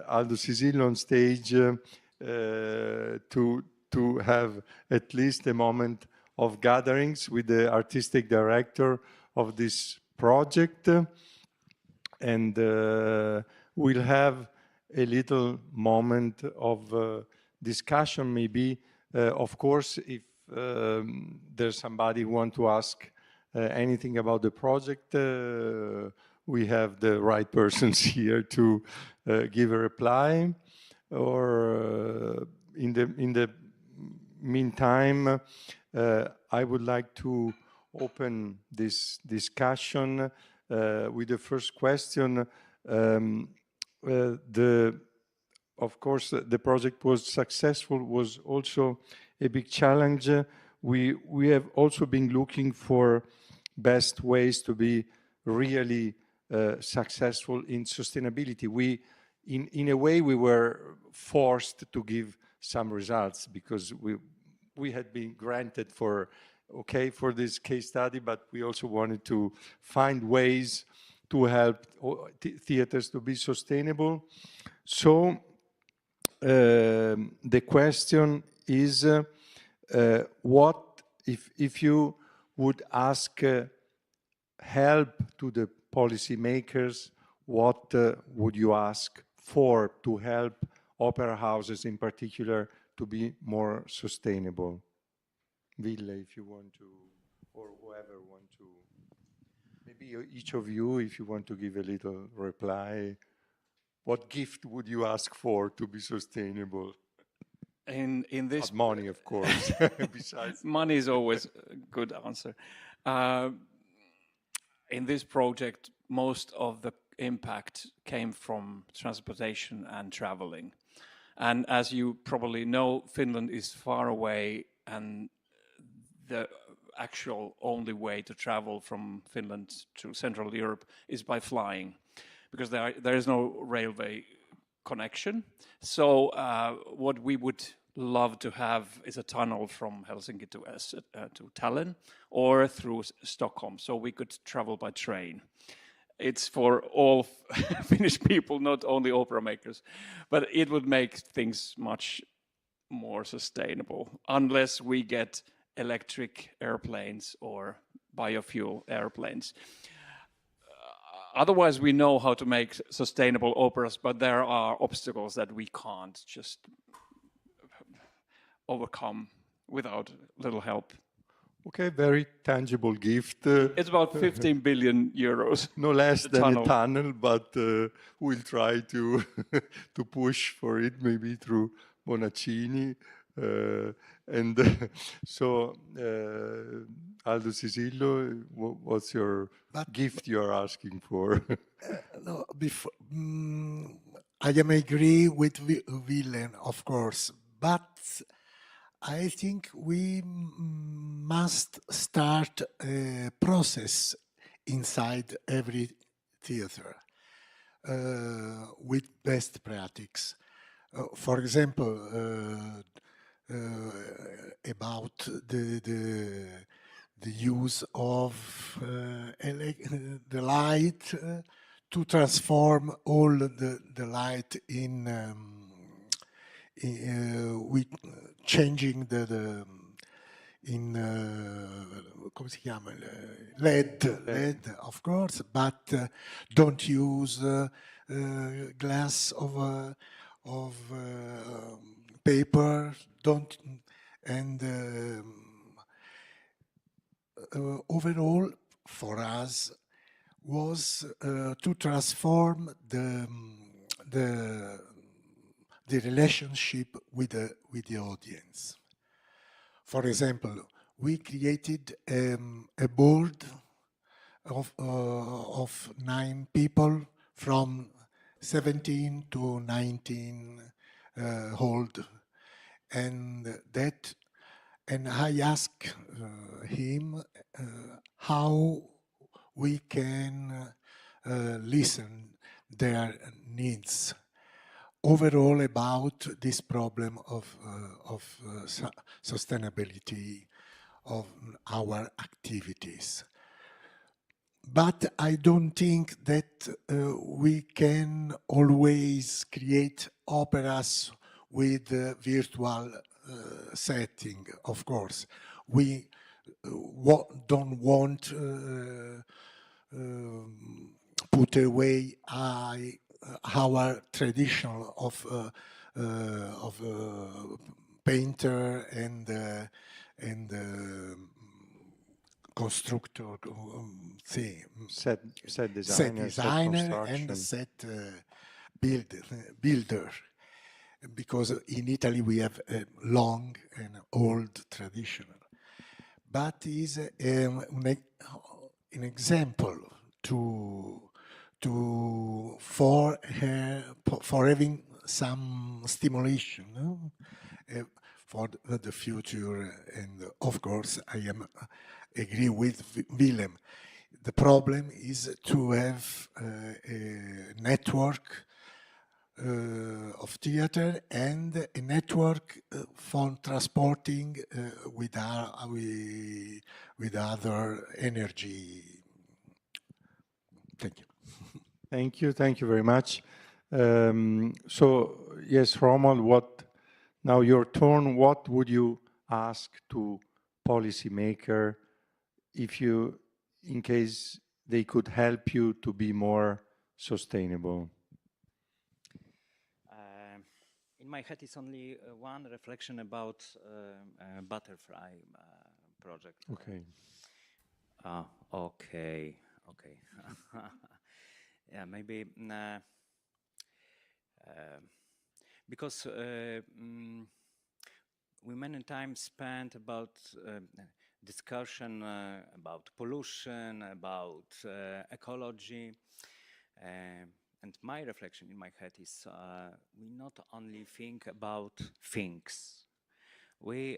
Aldo Cisillo on stage to have at least a moment of gatherings with the artistic director of this project. And we'll have a little moment of discussion, maybe. Of course, if there's somebody who want to ask anything about the project, we have the right persons here to give a reply. Or in the meantime, I would like to open this discussion with the first question. Of course, the project was successful, was also a big challenge. We have also been looking for best ways to be really successful in sustainability. In a way, we were forced to give some results because we had been granted for this case study, but we also wanted to find ways to help theaters to be sustainable. So the question is, what if you would ask help to the policymakers, what would you ask for to help opera houses in particular to be more sustainable? Ville, if you want to, or whoever want to, maybe each of you, if you want to give a little reply, what gift would you ask for to be sustainable? In this Not money, of course. Besides money is always a good answer. In this project, most of the impact came from transportation and traveling. And as you probably know, Finland is far away, and the actual only way to travel from Finland to Central Europe is by flying, because there is no railway connection. So what we would love to have is a tunnel from Helsinki to Tallinn or through Stockholm, so we could travel by train. It's for all Finnish people, not only opera makers, but it would make things much more sustainable, unless we get electric airplanes or biofuel airplanes. Otherwise, we know how to make sustainable operas, but there are obstacles that we can't just overcome without little help. Okay, very tangible gift. It's about 15 billion euros. No less than a tunnel, but we'll try to to push for it, maybe through Bonaccini. So, Aldo Cisillo, what's your gift you're asking for? No, I am agree with Willem, of course, but I think we must start a process inside every theater with best practice. For example, about the use of the light to transform all the light in with changing in come si chiama? LED, of course, but don't use glass of paper. Don't and overall for us was to transform the relationship with the audience. For example, we created a board of 9 people from 17 to 19 old, and I asked him how we can listen their needs overall about this problem of sustainability of our activities. but I don't think that we can always create operas with virtual setting, of course. We don't want put away our tradition of painter and constructor, set designer, set designer and construction. set builder, because in Italy we have a long and old tradition. But is an example for having some stimulation, no? For the future. And of course, I am agree with Willem. The problem is to have a network of theater and a network for transporting with other energy. Thank you. Thank you very much. So yes, Romuald, now your turn. What would you ask to policymaker in case they could help you to be more sustainable? In my head is only one reflection about butterfly project. Okay. Okay. Yeah, maybe because we many times spent about discussion about pollution, about ecology. And my reflection in my head is we not only think about things, we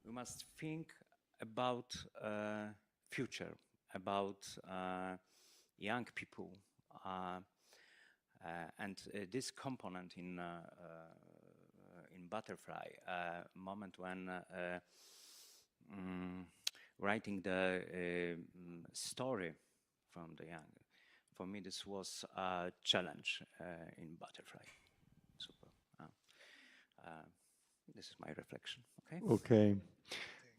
must think about future, about young people, and this component in Butterfly, moment when writing the story from the young. For me, this was a challenge in Butterfly. Super. This is my reflection. Okay. Okay.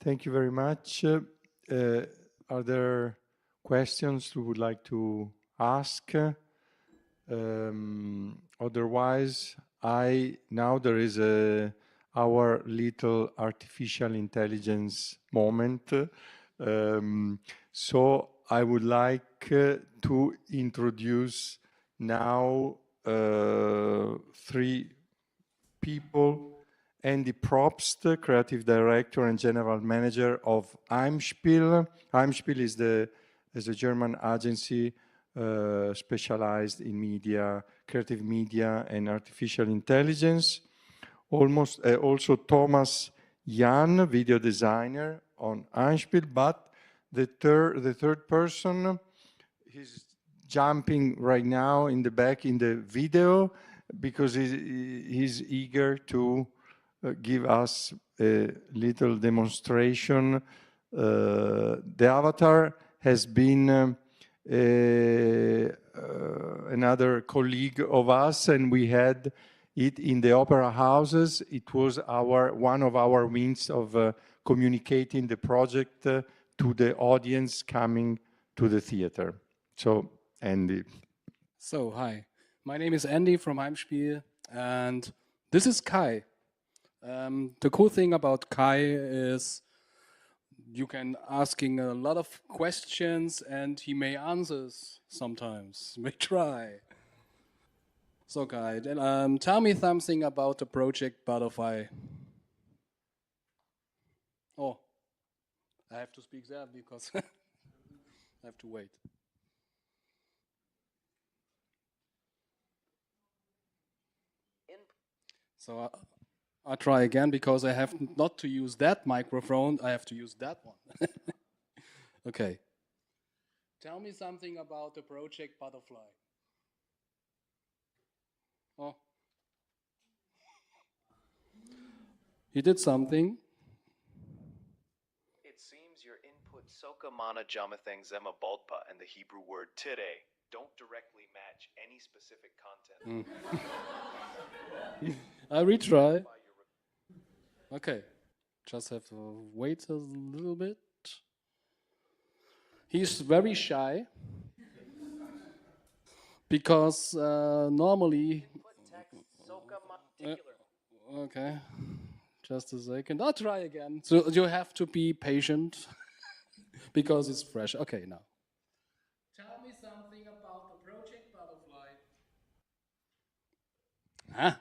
Thank you very much. Are there questions you would like to ask? Otherwise, now there is our little artificial intelligence moment. So I would like to introduce now 3 people. Andy Probst, creative director and general manager of Heimspiel. Heimspiel is a German agency specialized in media, creative media and artificial intelligence. Also Thomas Jan, video designer on Heimspiel, but the third person, he's jumping right now in the back in the video because he's eager to give us a little demonstration. The avatar has been another colleague of us, and we had it in the opera houses. It was one of our means of communicating the project to the audience coming to the theater. So, Andy. So, hi. My name is Andy from Heimspiel, and this is Kai. The cool thing about Kai is you can asking a lot of questions and he may answer sometimes, may try. So Kai, then, tell me something about the project Butterfly. Oh, I have to speak there because I have to wait. So I'll try again because I have not to use that microphone, I have to use that one. Okay. Tell me something about the project Butterfly. Oh. He did something. It seems your input Soka Mana Jamathang Zema Balpa and the Hebrew word tire don't directly match any specific content. I retry. Okay, just have to wait a little bit. He's very shy because normally. Okay, just a second. I'll try again. So you have to be patient because it's fresh. Okay, now. Tell me something about the Project Butterfly. Huh?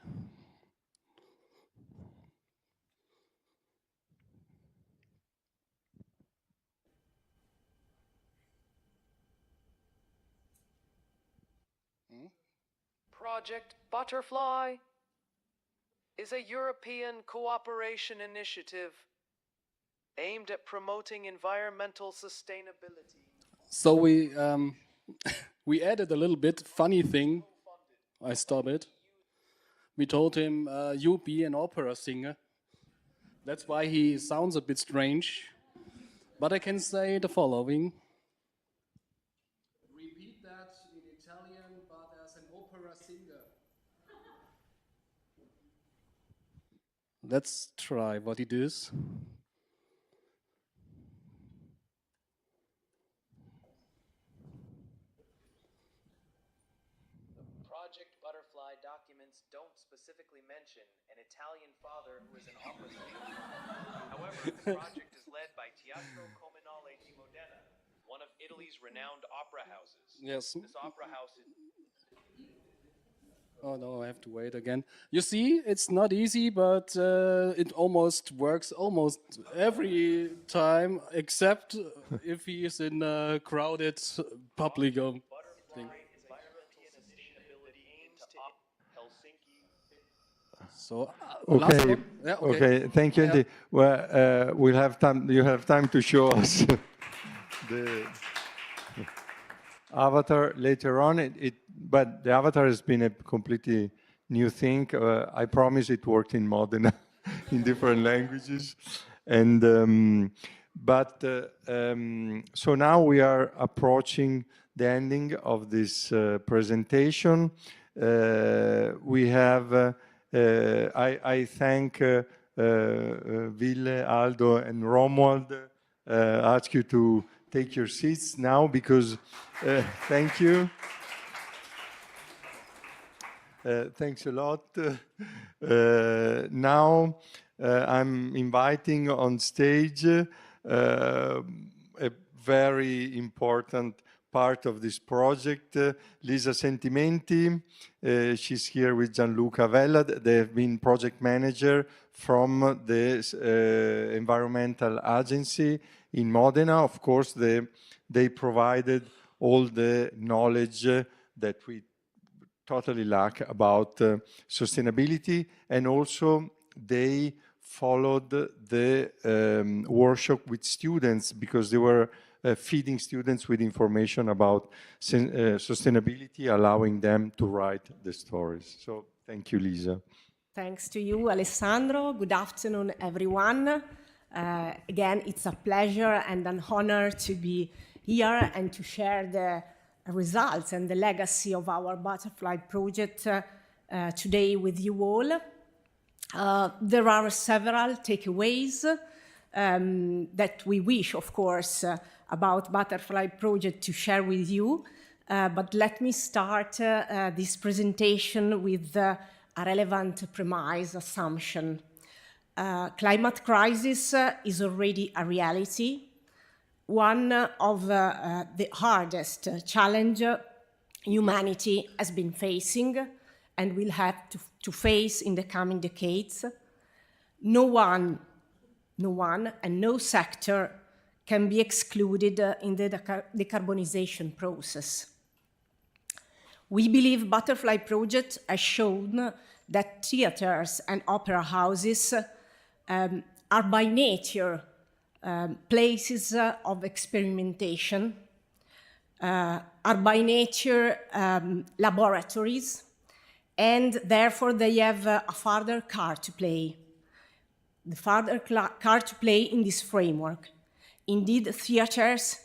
Project Butterfly is a European cooperation initiative aimed at promoting environmental sustainability. So we we added a little bit funny thing. I stop it. We told him you be an opera singer. That's why he sounds a bit strange. But I can say the following. Repeat that in Italian, but as an opera singer. Let's try what it is. Project Butterfly documents don't specifically mention an Italian father who is an opera singer. However, the project is led by Teatro Comunale di Modena, one of Italy's renowned opera houses. Yes. This opera house is... Oh no, I have to wait again. You see, it's not easy, but it almost works almost every time, except if he is in a crowded public thing. So, last Okay, one. Yeah, okay. Thank you, Yeah. Andy. Well, we'll have time. You have time to show us the avatar later on. But the avatar has been a completely new thing. I promise it worked in Modena in different languages, and so now we are approaching the ending of this presentation. We have. I thank Ville, Aldo, and Romuald. Ask you to take your seats now because thank you. Thanks a lot. Now I'm inviting on stage a very important part of this project, Lisa Sentimenti. She's here with Gianluca Vella. They have been project manager from the environmental agency in Modena. Of course, they provided all the knowledge that we totally lack about sustainability, and also they followed the workshop with students because they were feeding students with information about sustainability, allowing them to write the stories. So thank you, Lisa. Thanks to you, Alessandro. Good afternoon, everyone. Again, it's a pleasure and an honor to be here and to share the results and the legacy of our Butterfly project today with you all. There are several takeaways that we wish, of course, about Butterfly project to share with you. But let me start this presentation with a relevant premise assumption. Climate crisis is already a reality, one of the hardest challenge humanity has been facing and will have to face in the coming decades. No one and no sector can be excluded in the decarbonization process. We believe Butterfly Project has shown that theaters and opera houses are by nature places of experimentation, are by nature laboratories, and therefore they have a further card to play. The further card to play in this framework. Indeed, theaters,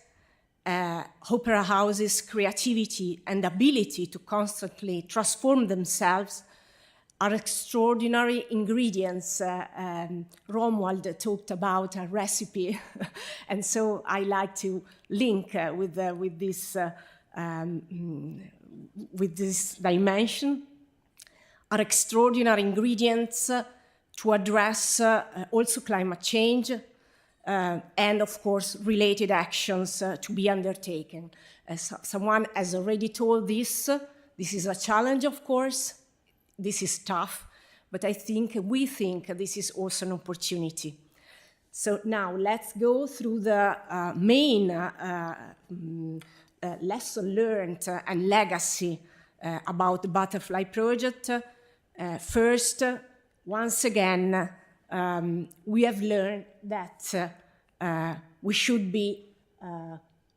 opera houses' creativity and ability to constantly transform themselves are extraordinary ingredients. Romuald talked about a recipe, and so I like to link with this dimension. Are extraordinary ingredients to address also climate change and, of course, related actions to be undertaken. As someone has already told this is a challenge, of course. This is tough, but we think this is also an opportunity. So now let's go through the main lesson learned and legacy about the Butterfly Project. First, once again, we have learned that we should be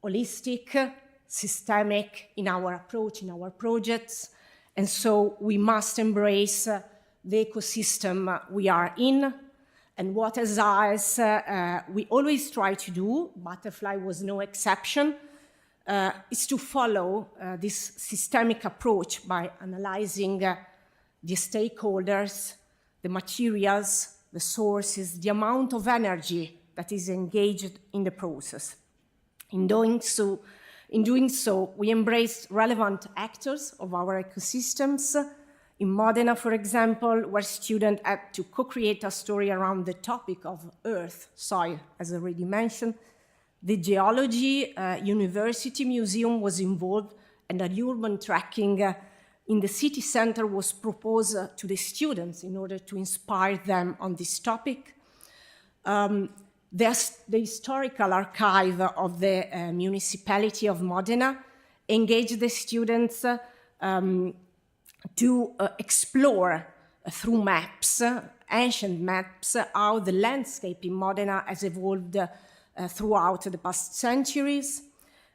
holistic, systemic in our approach, in our projects, and so we must embrace the ecosystem we are in. And what as we always try to do, Butterfly was no exception, is to follow this systemic approach by analyzing the stakeholders, the materials, the sources, the amount of energy that is engaged in the process. In doing so, we embraced relevant actors of our ecosystems. In Modena, for example, where students had to co-create a story around the topic of earth, soil, as already mentioned, the Geology University Museum was involved, and an urban tracking in the city center was proposed to the students in order to inspire them on this topic. The historical archive of the municipality of Modena engaged the students to explore through maps, ancient maps, how the landscape in Modena has evolved throughout the past centuries.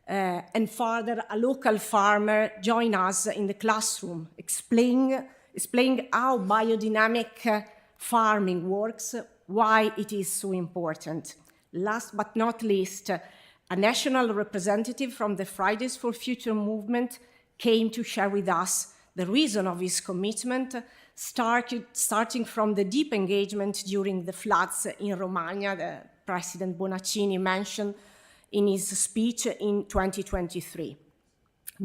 And further, a local farmer joined us in the classroom, explaining how biodynamic farming works, why it is so important. Last but not least, a national representative from the Fridays for Future movement came to share with us the reason of his commitment, starting from the deep engagement during the floods in Romagna, that President Bonaccini mentioned in his speech in 2023.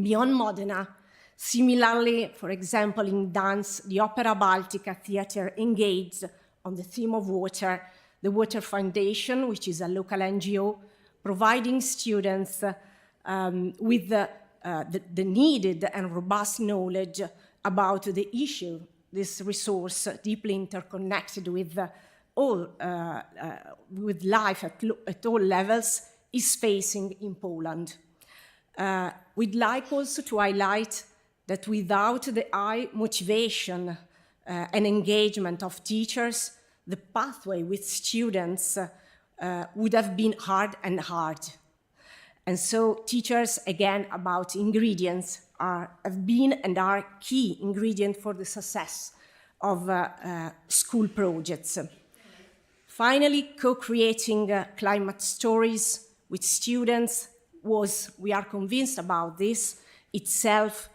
Beyond Modena, similarly, for example, in dance, the Opera Baltica Theatre engaged on the theme of water, the Water Foundation, which is a local NGO, providing students with the needed and robust knowledge about the issue, this resource deeply interconnected with life at all levels, is facing in Poland. We'd like also to highlight that without the high motivation and engagement of teachers, the pathway with students would have been hard and hard. And so teachers, again, about ingredients, have been and are key ingredient for the success of school projects. Finally, co-creating climate stories with students was, we are convinced about this, itself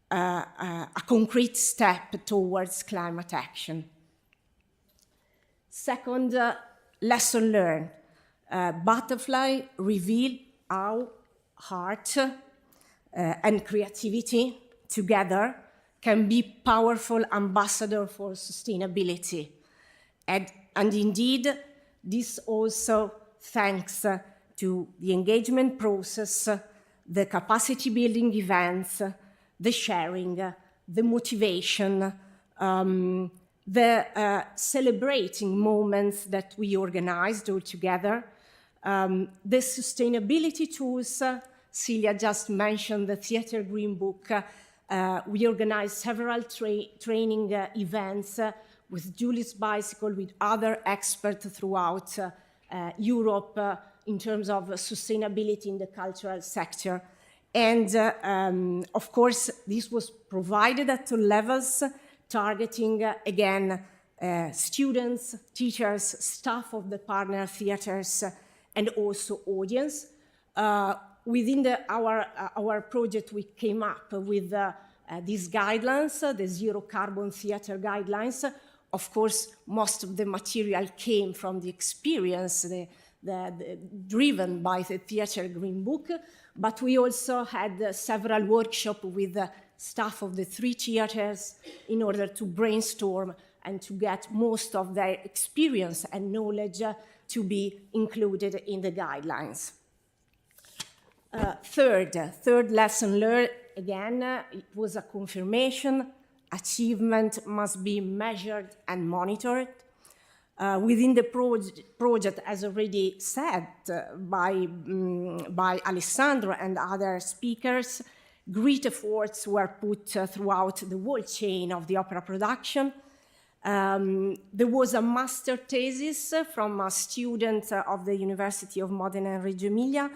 a concrete step towards climate action. Second lesson learned, Butterfly revealed how art and creativity together can be powerful ambassador for sustainability. And indeed, this also thanks to the engagement process, the capacity building events, the sharing, the motivation, the celebrating moments that we organized all together. The sustainability tools, Celia just mentioned the Theatre Green Book. We organized several training events with Julie's Bicycle, with other experts throughout Europe in terms of sustainability in the cultural sector. And of course, this was provided at all levels, targeting, again, students, teachers, staff of the partner theaters, and also audience. Within our project, we came up with these guidelines, the Zero Carbon Theatre Guidelines. Of course, most of the material came from the experience driven by the Theatre Green Book, but we also had several workshops with the staff of the 3 theatres in order to brainstorm and to get most of their experience and knowledge to be included in the guidelines. Third lesson learned, again, it was a confirmation. Achievement must be measured and monitored. Within the project, as already said by Alessandro and other speakers, great efforts were put throughout the whole chain of the opera production. There was a master thesis from a student of the University of Modena and Reggio Emilia,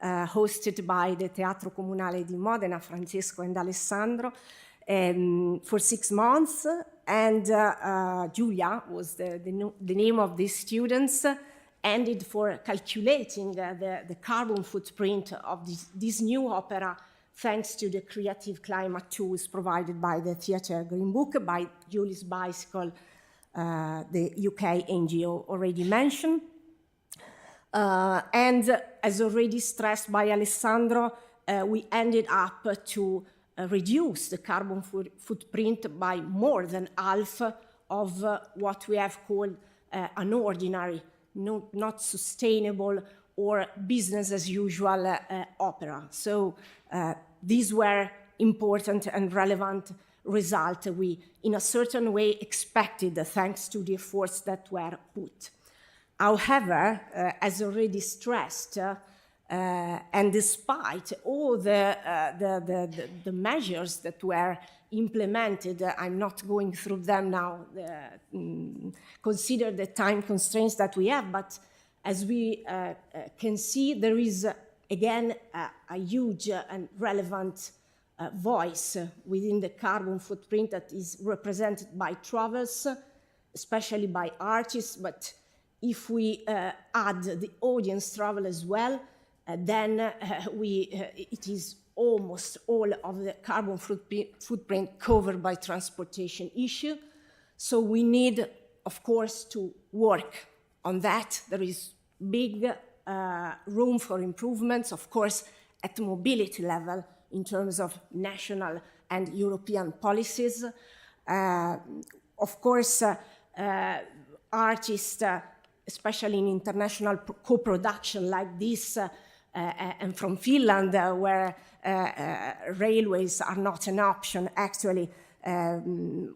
hosted by the Teatro Comunale di Modena, Francesco and Alessandro, for 6 months. And Giulia was the name of these students, ended for calculating the carbon footprint of this new opera, thanks to the creative climate tools provided by the Theatre Green Book, by Julie's Bicycle, the UK NGO already mentioned. And as already stressed by Alessandro, we ended up to reduce the carbon footprint by more than half of what we have called an ordinary, not sustainable or business as usual opera. So these were important and relevant results we, in a certain way, expected thanks to the efforts that were put. However, as already stressed, and despite all the measures that were implemented, I'm not going through them now, consider the time constraints that we have, but as we can see, there is, again, a huge and relevant voice within the carbon footprint that is represented by travels, especially by artists, but if we add the audience travel as well, then it is almost all of the carbon footprint covered by transportation issue. So we need, of course, to work on that. There is big room for improvements, of course, at the mobility level in terms of national and European policies. Of course, artists, especially in international co-production like this, and from Finland, where railways are not an option, actually,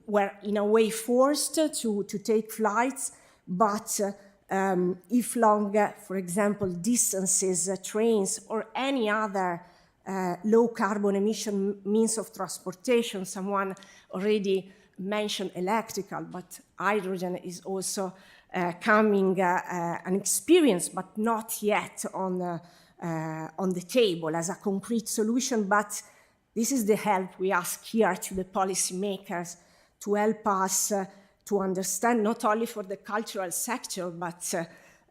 were in a way forced to take flights, but if long, for example, distances, trains, or any other low carbon emission means of transportation, someone already mentioned electrical, but hydrogen is also coming an experience, but not yet on the table as a concrete solution. But this is the help we ask here to the policymakers to help us to understand, not only for the cultural sector, but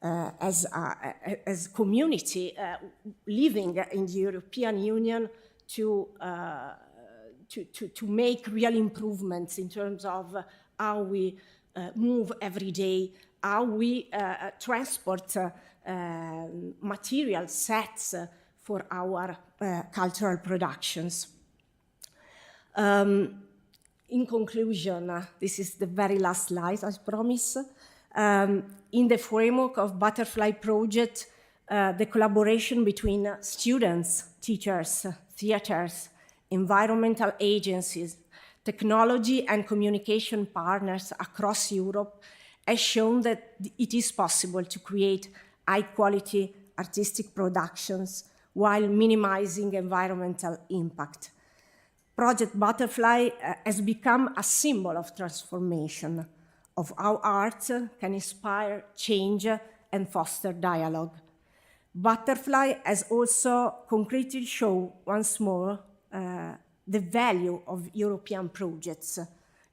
as community living in the European Union, to make real improvements in terms of how we move every day, how we transport material sets for our cultural productions. In conclusion, this is the very last slide, I promise. In the framework of Butterfly Project, the collaboration between students, teachers, theaters, environmental agencies, technology and communication partners across Europe has shown that it is possible to create high-quality artistic productions while minimizing environmental impact. Project Butterfly has become a symbol of transformation, of how art can inspire change and foster dialogue. Butterfly has also concretely shown once more the value of European projects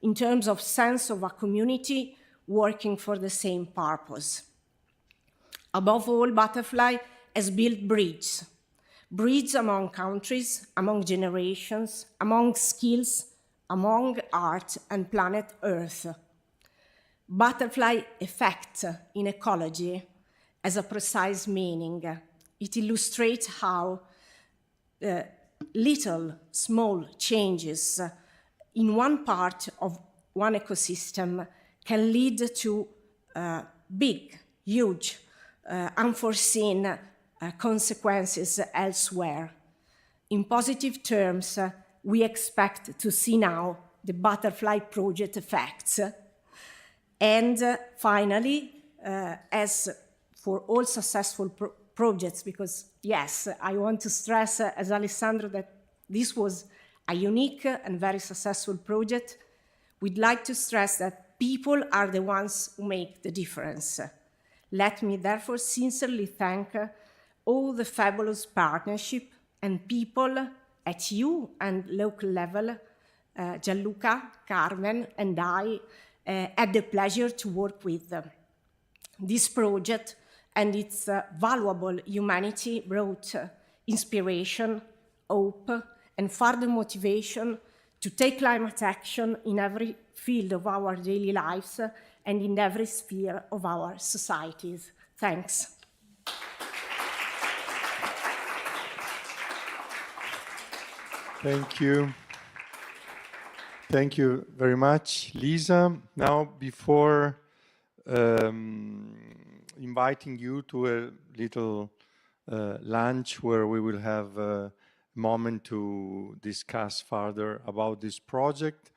in terms of sense of a community working for the same purpose. Above all, Butterfly has built bridges. Bridges among countries, among generations, among skills, among art and planet Earth. Butterfly effect in ecology has a precise meaning. It illustrates how little, small changes in one part of one ecosystem can lead to big, huge, unforeseen consequences elsewhere. In positive terms, we expect to see now the Butterfly Project effects. And finally, as for all successful projects, because yes, I want to stress, as Alessandro, that this was a unique and very successful project, we'd like to stress that people are the ones who make the difference. Let me therefore sincerely thank all the fabulous partnership and people at EU and local level. Gianluca, Carmen, and I had the pleasure to work with. This project and its valuable humanity brought inspiration, hope, and further motivation to take climate action in every field of our daily lives and in every sphere of our societies. Thanks. Thank you. Thank you very much, Lisa. Now, before inviting you to a little lunch where we will have a moment to discuss further about this project,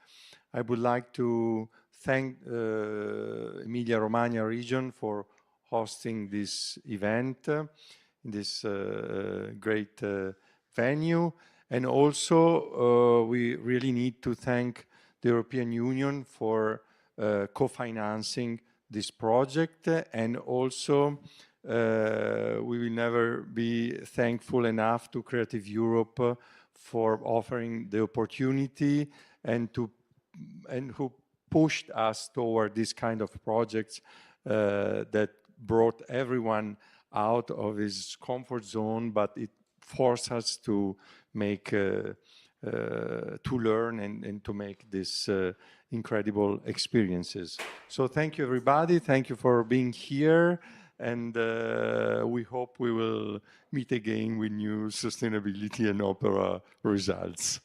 I would like to thank Emilia-Romagna region for hosting this event in this great venue. And also, we really need to thank the European Union for co-financing this project. And also, we will never be thankful enough to Creative Europe for offering the opportunity and who pushed us toward this kind of projects that brought everyone out of his comfort zone, but it forced us to make to learn and to make these incredible experiences. So thank you, everybody. Thank you for being here, and we hope we will meet again with new sustainability and opera results.